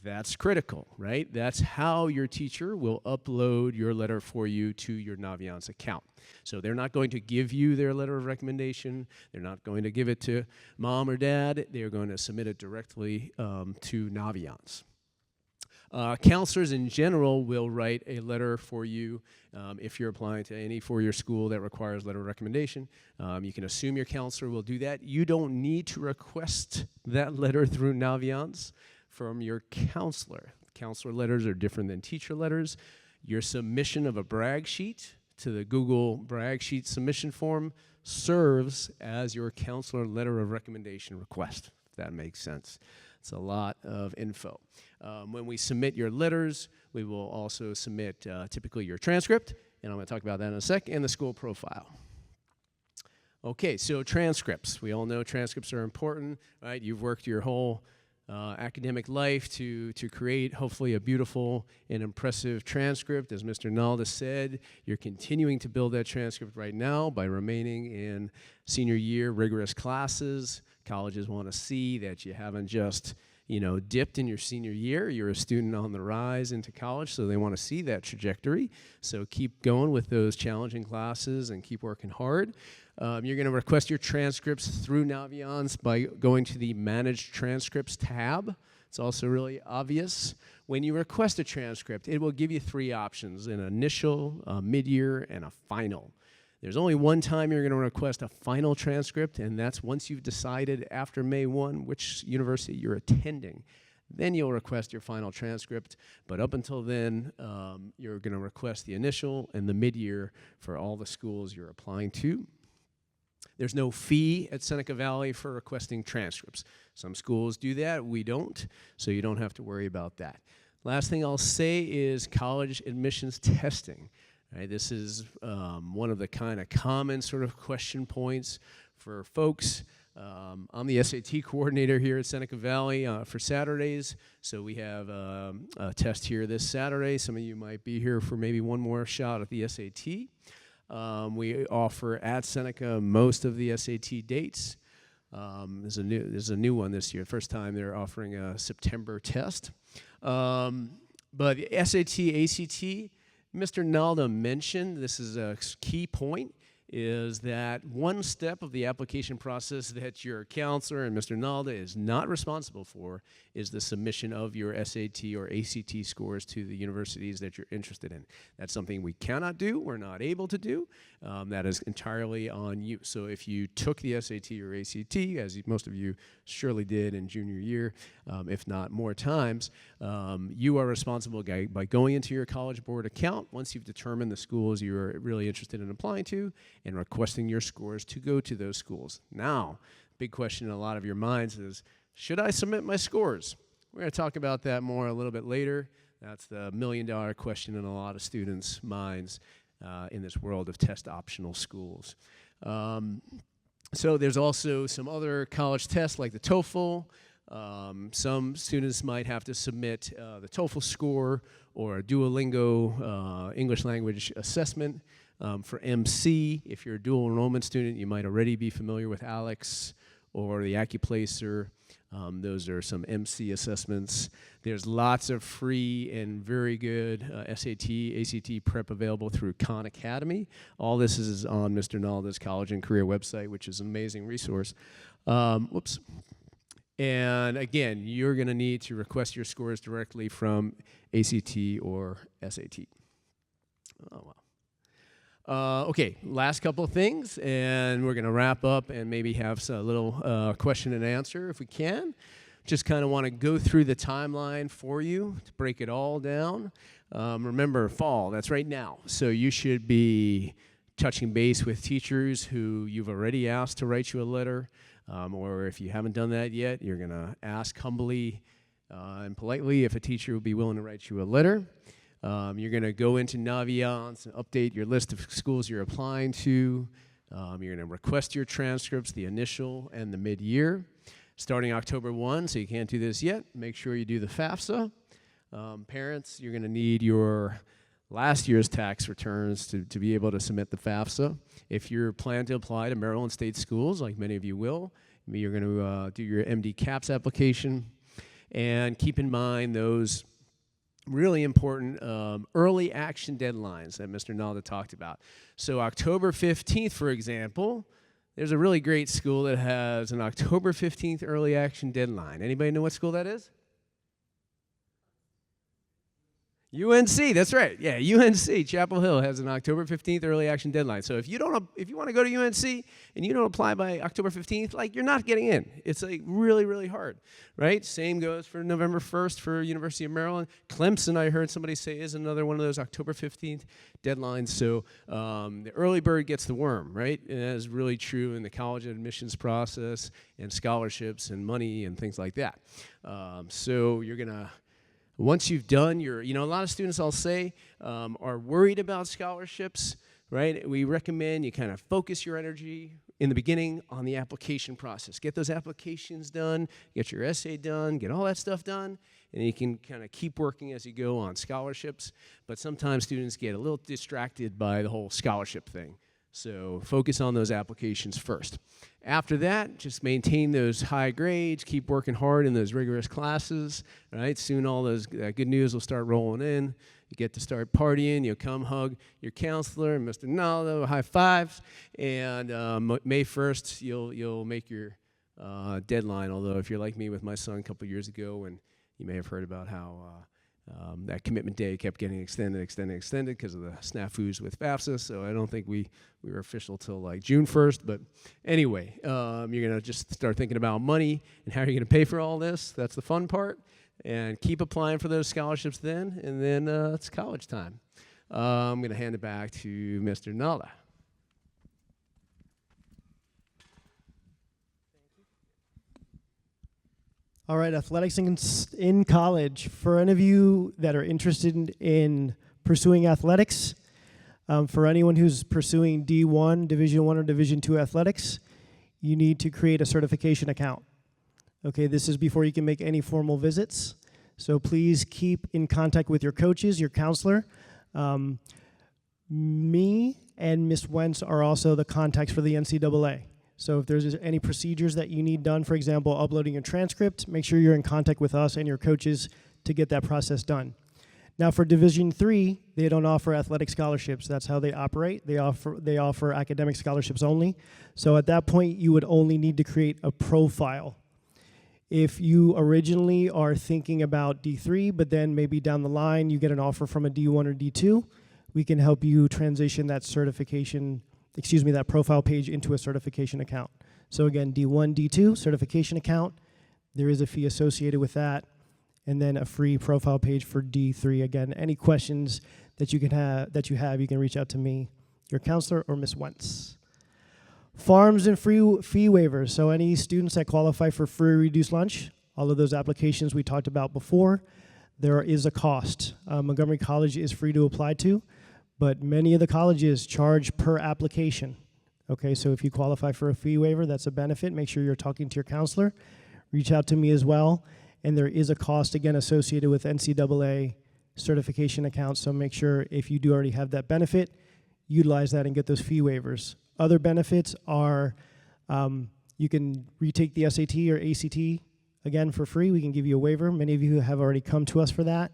That's critical, right? That's how your teacher will upload your letter for you to your Naviance account. So they're not going to give you their letter of recommendation. They're not going to give it to mom or dad. They're going to submit it directly to Naviance. Counselors in general will write a letter for you if you're applying to any four-year school that requires letter of recommendation. You can assume your counselor will do that. You don't need to request that letter through Naviance from your counselor. Counselor letters are different than teacher letters. Your submission of a brag sheet to the Google brag sheet submission form serves as your counselor letter of recommendation request, if that makes sense. It's a lot of info. When we submit your letters, we will also submit typically your transcript, and I'm going to talk about that in a sec, and the school profile. Okay, so transcripts. We all know transcripts are important, right? You've worked your whole academic life to create hopefully a beautiful and impressive transcript. As Mr. Nalda said, you're continuing to build that transcript right now by remaining in senior year rigorous classes. Colleges want to see that you haven't just dipped in your senior year. You're a student on the rise into college, so they want to see that trajectory. So keep going with those challenging classes and keep working hard. You're going to request your transcripts through Naviance by going to the Manage Transcripts tab. It's also really obvious. When you request a transcript, it will give you three options: an initial, a mid-year, and a final. There's only one time you're going to request a final transcript, and that's once you've decided after May 1 which university you're attending. Then you'll request your final transcript, but up until then, you're going to request the initial and the mid-year for all the schools you're applying to. There's no fee at Seneca Valley for requesting transcripts. Some schools do that, we don't, so you don't have to worry about that. Last thing I'll say is college admissions testing. Right, this is one of the kind of common sort of question points for folks. I'm the SAT coordinator here at Seneca Valley for Saturdays, so we have a test here this Saturday. Some of you might be here for maybe one more shot at the SAT. We offer at Seneca most of the SAT dates. There's a new one this year. First time they're offering a September test. But the SAT, ACT, Mr. Naldo mentioned, this is a key point, is that one step of the application process that your counselor and Mr. Nalda is not responsible for is the submission of your SAT or ACT scores to the universities that you're interested in. That's something we cannot do, we're not able to do. That is entirely on you. So if you took the SAT or ACT, as most of you surely did in junior year, if not more times, you are responsible by going into your College Board account once you've determined the schools you're really interested in applying to and requesting your scores to go to those schools. Now, big question in a lot of your minds is, should I submit my scores? We're going to talk about that more a little bit later. That's the million-dollar question in a lot of students' minds in this world of test-optional schools. So there's also some other college tests like the TOEFL. Some students might have to submit the TOEFL score or a Duolingo English language assessment. For MC, if you're a dual enrollment student, you might already be familiar with ALEX or the AccuPlacer. Those are some MC assessments. There's lots of free and very good SAT, ACT prep available through Khan Academy. All this is on Mr. Nalda's College and Career website, which is an amazing resource. Whoops. And again, you're going to need to request your scores directly from ACT or SAT. Oh, wow. Okay, last couple of things, and we're going to wrap up and maybe have a little question and answer if we can. Just kind of want to go through the timeline for you to break it all down. Remember, fall, that's right now. So you should be touching base with teachers who you've already asked to write you a letter, or if you haven't done that yet, you're going to ask humbly and politely if a teacher would be willing to write you a letter. You're going to go into Naviance and update your list of schools you're applying to. You're going to request your transcripts, the initial and the mid-year, starting October 1, so you can't do this yet. Make sure you do the FAFSA. Parents, you're going to need your last year's tax returns to be able to submit the FAFSA. If you're planning to apply to Maryland State Schools, like many of you will, you're going to do your MD CAPS application. And keep in mind those really important early action deadlines that Mr. Nalda talked about. So October 15th, for example, there's a really great school that has an October 15th early action deadline. Anybody know what school that is? UNC, that's right. Yeah, UNC, Chapel Hill has an October 15th early action deadline. So if you want to go to UNC and you don't apply by October 15th, like you're not getting in. It's like really, really hard, right? Same goes for November 1st for University of Maryland. Clemson, I heard somebody say, is another one of those October 15th deadlines. So the early bird gets the worm, right? And that is really true in the college admissions process and scholarships and money and things like that. So you're going to, once you've done your, a lot of students, I'll say, are worried about scholarships, right? We recommend you kind of focus your energy in the beginning on the application process. Get those applications done, get your essay done, get all that stuff done, and you can kind of keep working as you go on scholarships. But sometimes students get a little distracted by the whole scholarship thing. So focus on those applications first. After that, just maintain those high grades, keep working hard in those rigorous classes, right? Soon all those good news will start rolling in. You get to start partying, you'll come hug your counselor and Mr. Naldo, high fives, and May 1st, you'll make your deadline, although if you're like me with my son a couple years ago, and you may have heard about how that commitment day kept getting extended because of the snafus with FAFSA, so I don't think we were official till like June 1st, but anyway, you're going to just start thinking about money and how you're going to pay for all this. That's the fun part, and keep applying for those scholarships then, and then it's college time. I'm going to hand it back to Mr. Nalda. All right, athletics in college. For any of you that are interested in pursuing athletics, for anyone who's pursuing D1, Division I or Division II athletics, you need to create a certification account. Okay, this is before you can make any formal visits. So please keep in contact with your coaches, your counselor. Me and Ms. Wentz are also the contacts for the NCAA. So if there's any procedures that you need done, for example, uploading a transcript, make sure you're in contact with us and your coaches to get that process done. Now for Division III, they don't offer athletic scholarships. That's how they operate. They offer academic scholarships only. So at that point, you would only need to create a profile. If you originally are thinking about D3, but then maybe down the line you get an offer from a D1 or D2, we can help you transition that that profile page into a certification account. So again, D1, D2, certification account. There is a fee associated with that. And then a free profile page for D3. Again, any questions that you can reach out to me, your counselor, or Ms. Wentz. Farms and free fee waivers. So any students that qualify for free or reduced lunch, all of those applications we talked about before, there is a cost. Montgomery College is free to apply to, but many of the colleges charge per application. Okay, so if you qualify for a fee waiver, that's a benefit. Make sure you're talking to your counselor. Reach out to me as well. And there is a cost, again, associated with NCAA certification accounts, so make sure if you do already have that benefit, utilize that and get those fee waivers. Other benefits are you can retake the SAT or ACT, again, for free. We can give you a waiver. Many of you have already come to us for that.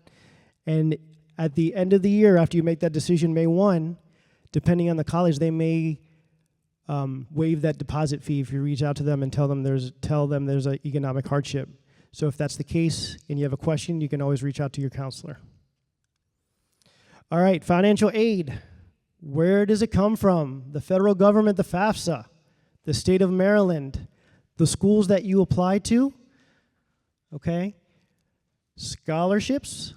And at the end of the year, after you make that decision, May 1, depending on the college, they may waive that deposit fee if you reach out to them and tell them there's an economic hardship. So if that's the case and you have a question, you can always reach out to your counselor. All right, financial aid. Where does it come from? The federal government, the FAFSA, the state of Maryland, the schools that you apply to, okay? Scholarships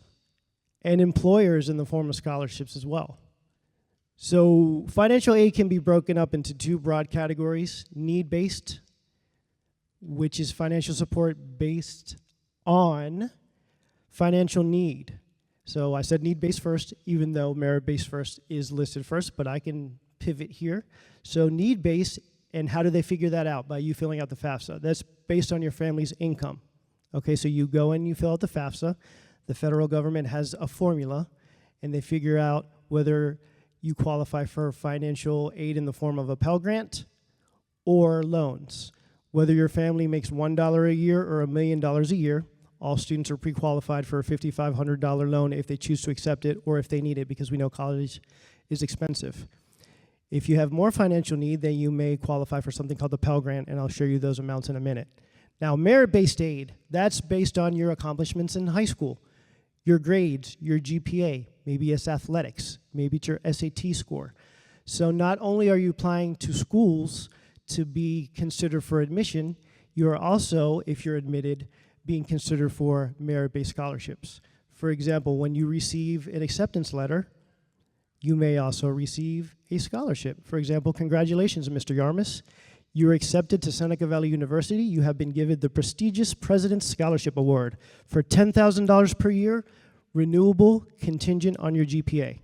and employers in the form of scholarships as well. So financial aid can be broken up into two broad categories: need-based, which is financial support based on financial need. So I said need-based first, even though merit-based first is listed first, but I can pivot here. So need-based, and how do they figure that out? By you filling out the FAFSA. That's based on your family's income. Okay, so you go and you fill out the FAFSA. The federal government has a formula, and they figure out whether you qualify for financial aid in the form of a Pell Grant or loans. Whether your family makes $1 a year or $1 million a year, all students are pre-qualified for a $5,500 loan if they choose to accept it or if they need it, because we know college is expensive. If you have more financial need, then you may qualify for something called the Pell Grant, and I'll show you those amounts in a minute. Now, merit-based aid, that's based on your accomplishments in high school, your grades, your GPA, maybe it's athletics, maybe it's your SAT score. So not only are you applying to schools to be considered for admission, you are also, if you're admitted, being considered for merit-based scholarships. For example, when you receive an acceptance letter, you may also receive a scholarship. For example, congratulations, Mr. Yarmus. You are accepted to Seneca Valley University. You have been given the prestigious President's Scholarship Award for $10,000 per year, renewable, contingent on your GPA.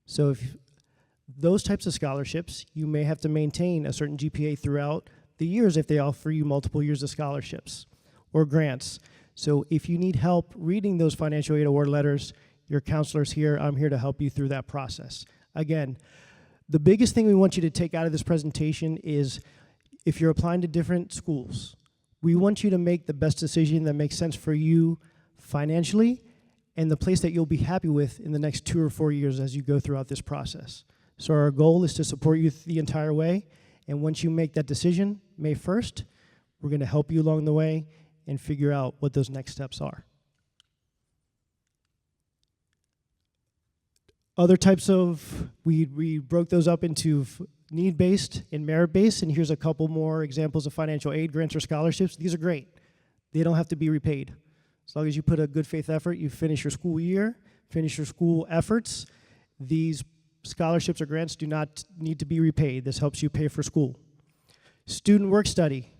So if those types of scholarships, you may have to maintain a certain GPA throughout the years if they offer you multiple years of scholarships or grants. So if you need help reading those financial aid award letters, your counselor's here. I'm here to help you through that process. Again, the biggest thing we want you to take out of this presentation is if you're applying to different schools, we want you to make the best decision that makes sense for you financially and the place that you'll be happy with in the next 2 or 4 years as you go throughout this process. So our goal is to support you the entire way, and once you make that decision, May 1st, we're going to help you along the way and figure out what those next steps are. Other types of, we broke those up into need-based and merit-based, and here's a couple more examples of financial aid, grants, or scholarships. These are great. They don't have to be repaid. As long as you put a good faith effort, you finish your school year, finish your school efforts, these scholarships or grants do not need to be repaid. This helps you pay for school. Student work study.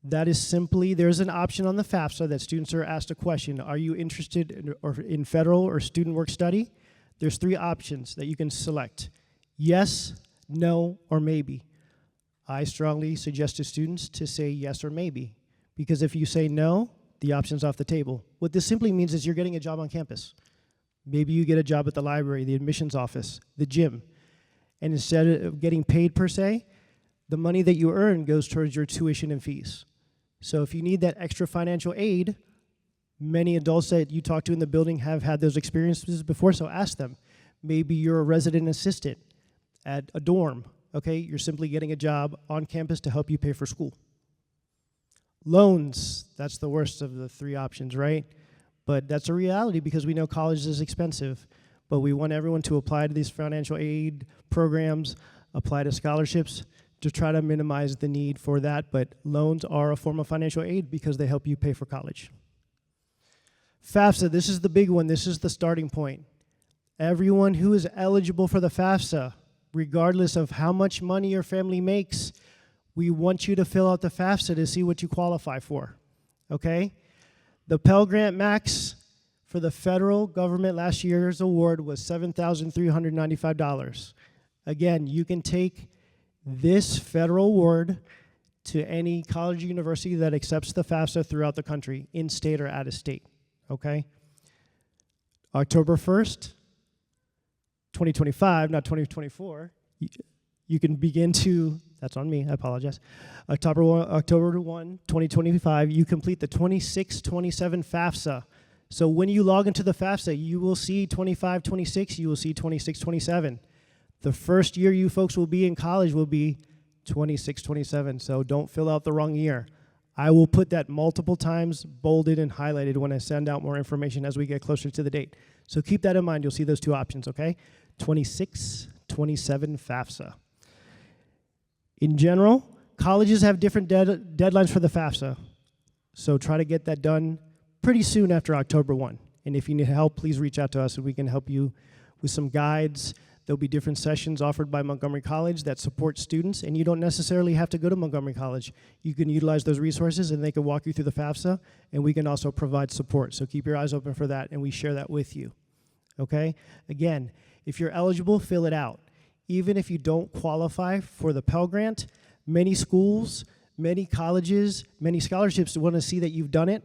That is simply, there's an option on the FAFSA that students are asked a question. Are you interested in federal or student work study? There's 3 options that you can select: yes, no, or maybe. I strongly suggest to students to say yes or maybe, because if you say no, the option's off the table. What this simply means is you're getting a job on campus. Maybe you get a job at the library, the admissions office, the gym, and instead of getting paid per se, the money that you earn goes towards your tuition and fees. So if you need that extra financial aid, Many adults that you talk to in the building have had those experiences before, so ask them. Maybe you're a resident assistant at a dorm, okay? You're simply getting a job on campus to help you pay for school. Loans, that's the worst of the three options, right? But that's a reality because we know college is expensive. But we want everyone to apply to these financial aid programs, apply to scholarships to try to minimize the need for that. But loans are a form of financial aid because they help you pay for college. FAFSA, this is the big one. This is the starting point. Everyone who is eligible for the FAFSA, regardless of how much money your family makes, we want you to fill out the FAFSA to see what you qualify for, okay? The Pell Grant max for the federal government last year's award was $7,395. Again, you can take this federal award to any college or university that accepts the FAFSA throughout the country, in state or out of state, okay? October 1st, 2025, not 2024, you can begin to, that's on me, I apologize. October 1, 2025, you complete the 26-27 FAFSA. So when you log into the FAFSA, you will see 25-26, you will see 26-27. The first year you folks will be in college will be 26-27, so don't fill out the wrong year. I will put that multiple times, bolded and highlighted when I send out more information as we get closer to the date. So keep that in mind, you'll see those two options, okay? 26-27 FAFSA. In general, colleges have different deadlines for the FAFSA, so try to get that done pretty soon after October 1. And if you need help, please reach out to us and we can help you with some guides. There'll be different sessions offered by Montgomery College that support students, and you don't necessarily have to go to Montgomery College. You can utilize those resources and they can walk you through the FAFSA, and we can also provide support. So keep your eyes open for that, and we share that with you, okay? Again, if you're eligible, fill it out. Even if you don't qualify for the Pell Grant, many schools, many colleges, many scholarships want to see that you've done it,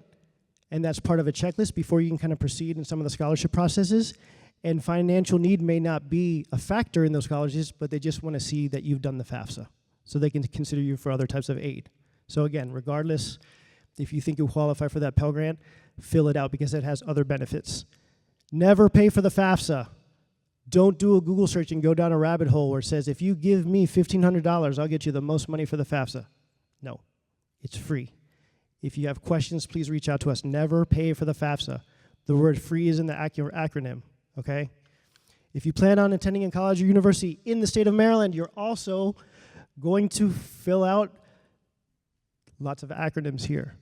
and that's part of a checklist before you can kind of proceed in some of the scholarship processes. And financial need may not be a factor in those colleges, but they just want to see that you've done the FAFSA, so they can consider you for other types of aid. So again, regardless, if you think you qualify for that Pell Grant, fill it out because it has other benefits. Never pay for the FAFSA. Don't do a Google search and go down a rabbit hole where it says, if you give me $1,500, I'll get you the most money for the FAFSA. No, it's free. If you have questions, please reach out to us. Never pay for the FAFSA. The word free is in the acronym, okay? If you plan on attending a college or university in the state of Maryland, you're also going to fill out lots of acronyms here.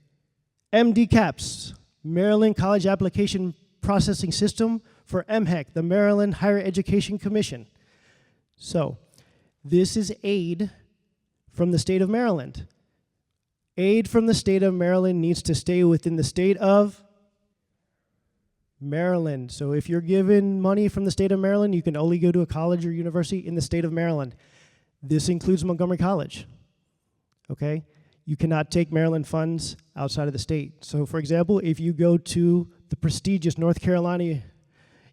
MDCAPS, Maryland College Application Processing System, for MHEC, the Maryland Higher Education Commission. So, this is aid from the state of Maryland. Aid from the state of Maryland needs to stay within the state of Maryland. So if you're given money from the state of Maryland, you can only go to a college or university in the state of Maryland. This includes Montgomery College, okay? You cannot take Maryland funds outside of the state. So for example, if you go to the prestigious North Carolina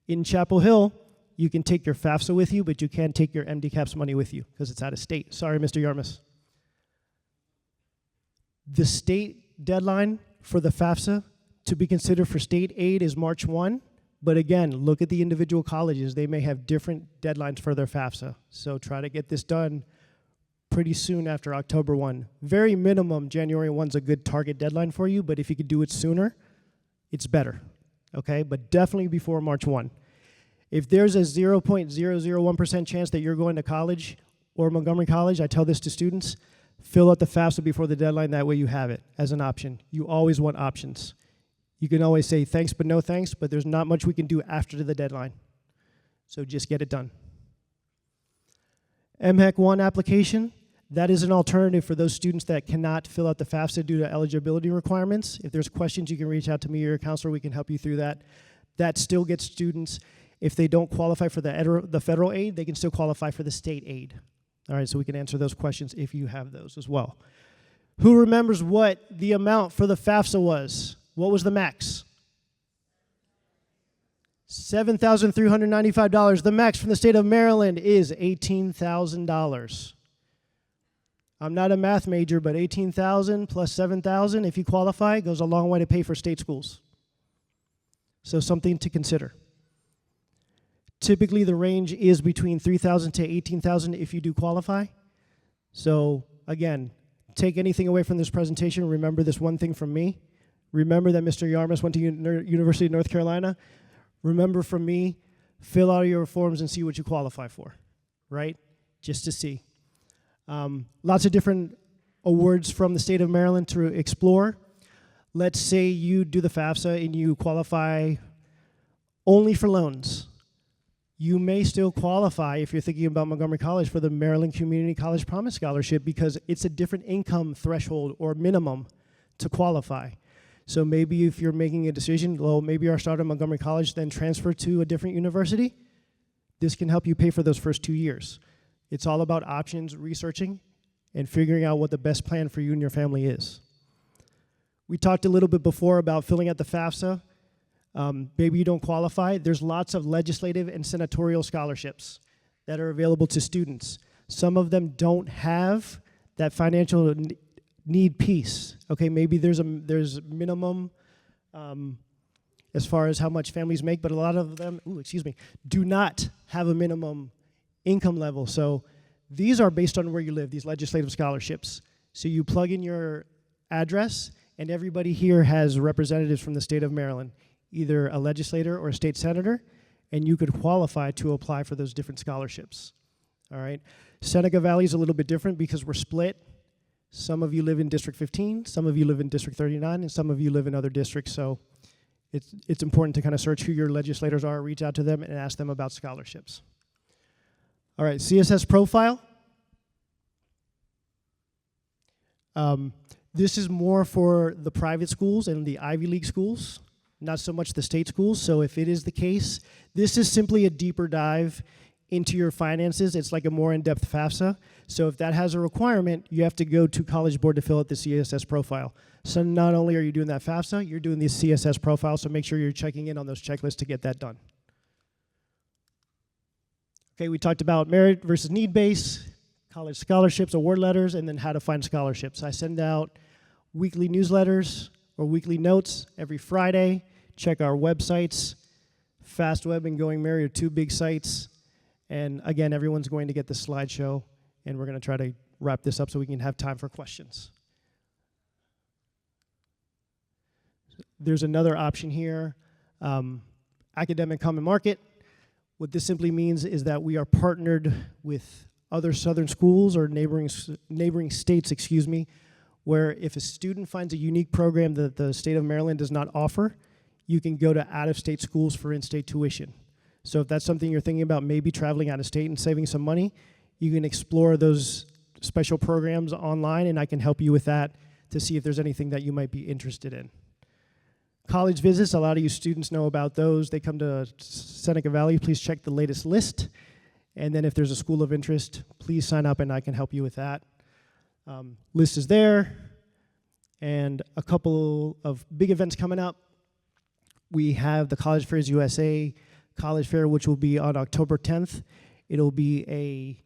in Chapel Hill, you can take your FAFSA with you, but you can't take your MDCAPS money with you because it's out of state. Sorry, Mr. Yarmus. The state deadline for the FAFSA to be considered for state aid is March 1, but again, look at the individual colleges. They may have different deadlines for their FAFSA, so try to get this done pretty soon after October 1. Very minimum, January 1's a good target deadline for you, but if you could do it sooner, it's better, okay? But definitely before March 1. If there's a 0.001% chance that you're going to college or Montgomery College, I tell this to students, fill out the FAFSA before the deadline, that way you have it as an option. You always want options. You can always say thanks but no thanks, but there's not much we can do after the deadline. So just get it done. MHEC 1 application, that is an alternative for those students that cannot fill out the FAFSA due to eligibility requirements. If there's questions, you can reach out to me or your counselor. We can help you through that. That still gets students, if they don't qualify for the federal aid, they can still qualify for the state aid. All right, so we can answer those questions if you have those as well. Who remembers what the amount for the FAFSA was? What was the max? $7,395. The max from the state of Maryland is $18,000. I'm not a math major, but $18,000 plus $7,000, if you qualify, goes a long way to pay for state schools. So something to consider. Typically, the range is between $3,000 to $18,000 if you do qualify. So again, take anything away from this presentation. Remember this one thing from me. Remember that Mr. Yarmus went to University of North Carolina. Remember from me, fill out your forms and see what you qualify for, right? Just to see. Lots of different awards from the state of Maryland to explore. Let's say you do the FAFSA and you qualify only for loans. You may still qualify, if you're thinking about Montgomery College, for the Maryland Community College Promise Scholarship because it's a different income threshold or minimum to qualify. So maybe if you're making a decision, well, maybe I'll start at Montgomery College, then transfer to a different university, this can help you pay for those first 2 years. It's all about options, researching, and figuring out what the best plan for you and your family is. We talked a little bit before about filling out the FAFSA. Maybe you don't qualify. There's lots of legislative and senatorial scholarships that are available to students. Some of them don't have that financial need piece. Okay, maybe there's minimum as far as how much families make, but a lot of them, do not have a minimum income level. So these are based on where you live, these legislative scholarships. So you plug in your address, and everybody here has representatives from the state of Maryland, either a legislator or a state senator, and you could qualify to apply for those different scholarships. All right. Seneca Valley is a little bit different because we're split. Some of you live in District 15, some of you live in District 39, and some of you live in other districts. So it's important to kind of search who your legislators are, reach out to them, and ask them about scholarships. All right, CSS profile. This is more for the private schools and the Ivy League schools, not so much the state schools. So if it is the case, this is simply a deeper dive into your finances. It's like a more in-depth FAFSA. So if that has a requirement, you have to go to College Board to fill out the CSS profile. So not only are you doing that FAFSA, you're doing the CSS profile, so make sure you're checking in on those checklists to get that done. Okay, we talked about merit versus need-based, college scholarships, award letters, and then how to find scholarships. I send out weekly newsletters or weekly notes every Friday. Check our websites. FastWeb and Going Merry are two big sites. And again, everyone's going to get the slideshow, and we're going to try to wrap this up so we can have time for questions. There's another option here, Academic Common Market. What this simply means is that we are partnered with other southern schools or neighboring states, where if a student finds a unique program that the state of Maryland does not offer, you can go to out-of-state schools for in-state tuition. So if that's something you're thinking about, maybe traveling out of state and saving some money, you can explore those special programs online, and I can help you with that to see if there's anything that you might be interested in. College visits, a lot of you students know about those. They come to Seneca Valley. Please check the latest list. And then if there's a school of interest, please sign up and I can help you with that. List is there. And a couple of big events coming up. We have the College Fairs USA College Fair, which will be on October 10th. It'll be a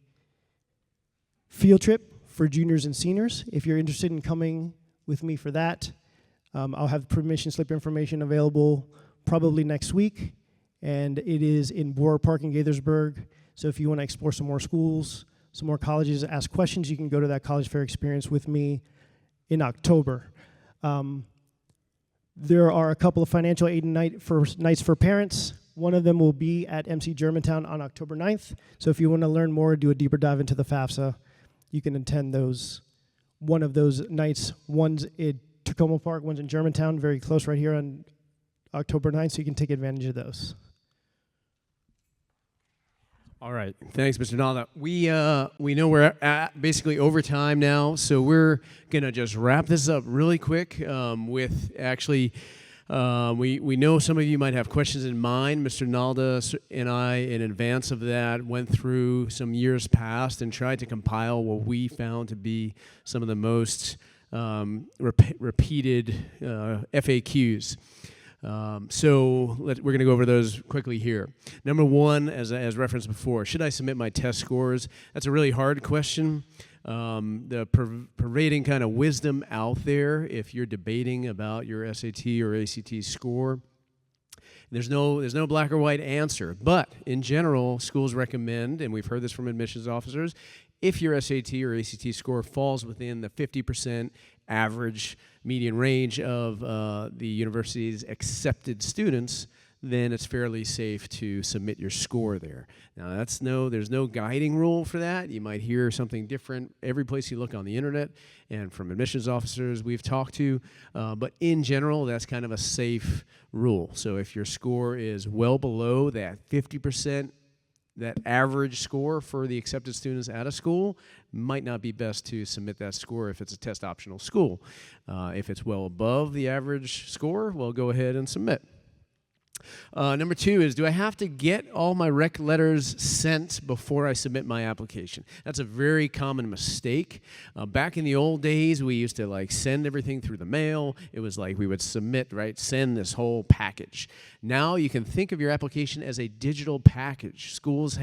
field trip for juniors and seniors. If you're interested in coming with me for that, I'll have permission slip information available probably next week. And it is in Boer Park in Gaithersburg. So if you want to explore some more schools, some more colleges, ask questions, you can go to that college fair experience with me in October. There are a couple of financial aid nights for parents. One of them will be at MC Germantown on October 9th. So if you want to learn more, do a deeper dive into the FAFSA, you can attend one of those nights. One's in Tacoma Park, one's in Germantown, very close right here on October 9th, so you can take advantage of those. All right, thanks, Mr. Nalda. We know we're at basically over time now, so we're gonna just wrap this up really quick with actually. We know some of you might have questions in mind. Mr. Nalda and I, in advance of that, went through some years past and tried to compile what we found to be some of the most repeated FAQs. So we're going to go over those quickly here. Number one, as referenced before, should I submit my test scores? That's a really hard question. The parading kind of wisdom out there if you're debating about your SAT or ACT score There's no black or white answer, but in general, schools recommend, and we've heard this from admissions officers, if your SAT or ACT score falls within the 50% average median range of the university's accepted students, then it's fairly safe to submit your score there. Now, there's no guiding rule for that. You might hear something different every place you look on the internet and from admissions officers we've talked to, but in general, that's kind of a safe rule. So if your score is well below that 50%, that average score for the accepted students at a school, might not be best to submit that score if it's a test optional school. If it's well above the average score, well, go ahead and submit. Number 2 is, do I have to get all my rec letters sent before I submit my application? That's a very common mistake. Back in the old days, we used to send everything through the mail. It was like we would submit, send this whole package. Now you can think of your application as a digital package. Schools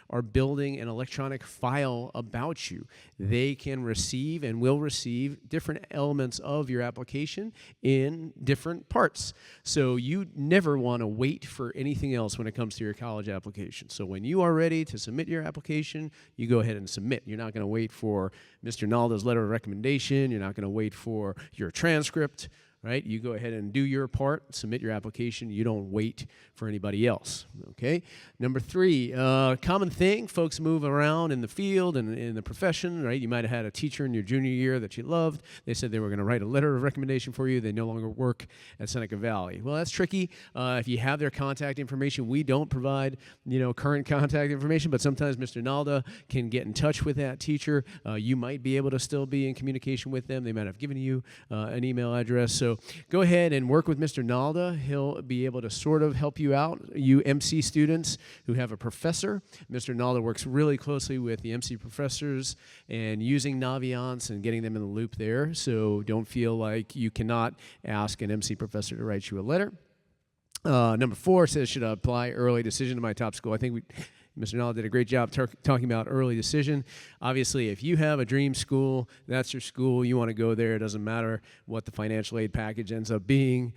are building an electronic file about you. They can receive and will receive different elements of your application in different parts. So you never want to wait for anything else when it comes to your college application. So when you are ready to submit your application, you go ahead and submit. You're not going to wait for Mr. Nalda's letter of recommendation. You're not going to wait for your transcript. Right? You go ahead and do your part, submit your application. You don't wait for anybody else, okay? Number 3, common thing, folks move around in the field and in the profession, right? You might have had a teacher in your junior year that you loved. They said they were going to write a letter of recommendation for you. They no longer work at Seneca Valley. Well, that's tricky. If you have their contact information, we don't provide, current contact information, but sometimes Mr. Nalda can get in touch with that teacher. You might be able to still be in communication with them. They might have given you an email address. So go ahead and work with Mr. Nalda. He'll be able to sort of help you out, you MC students who have a professor. Mr. Nalda works really closely with the MC professors and using Naviance and getting them in the loop there. So don't feel like you cannot ask an MC professor to write you a letter. Number 4 says, should I apply early decision to my top school? I think Mr. Nalda did a great job talking about early decision. Obviously, if you have a dream school, that's your school. You want to go there. It doesn't matter what the financial aid package ends up being.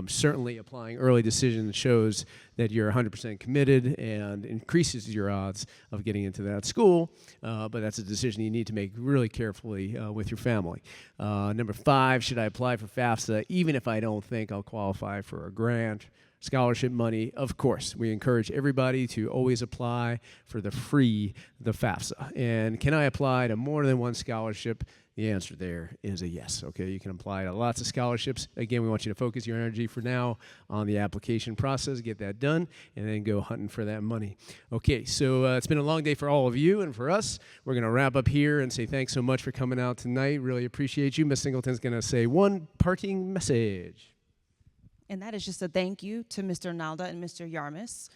Certainly, applying early decision shows that you're 100% committed and increases your odds of getting into that school. But that's a decision you need to make really carefully with your family. Number 5, should I apply for FAFSA even if I don't think I'll qualify for a grant? Scholarship money, of course. We encourage everybody to always apply for the FAFSA. And can I apply to more than one scholarship? The answer there is a yes. Okay, you can apply to lots of scholarships. Again, we want you to focus your energy for now on the application process, get that done, and then go hunting for that money. Okay, so it's been a long day for all of you and for us. We're going to wrap up here and say thanks so much for coming out tonight. Really appreciate you. Ms. Singleton's going to say one parting message. And that is just a thank you to Mr. Nalda and Mr. Yarmus,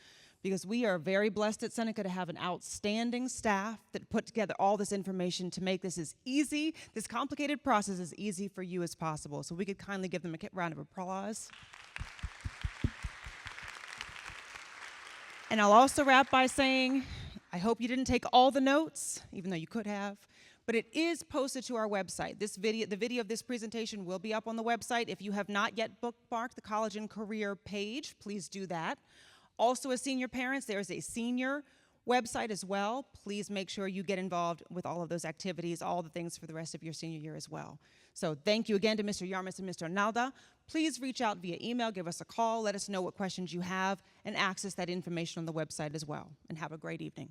because we are very blessed at Seneca to have an outstanding staff that put together all this information to make this as easy, this complicated process as easy for you as possible. So we could kindly give them a round of applause. And I'll also wrap by saying, I hope you didn't take all the notes, even though you could have. But it is posted to our website. The video of this presentation will be up on the website. If you have not yet bookmarked the College and Career page, please do that. Also, as senior parents, there is a senior website as well. Please make sure you get involved with all of those activities, all the things for the rest of your senior year as well. So thank you again to Mr. Yarmus and Mr. Nalda. Please reach out via email, give us a call, let us know what questions you have, and access that information on the website as well. And have a great evening.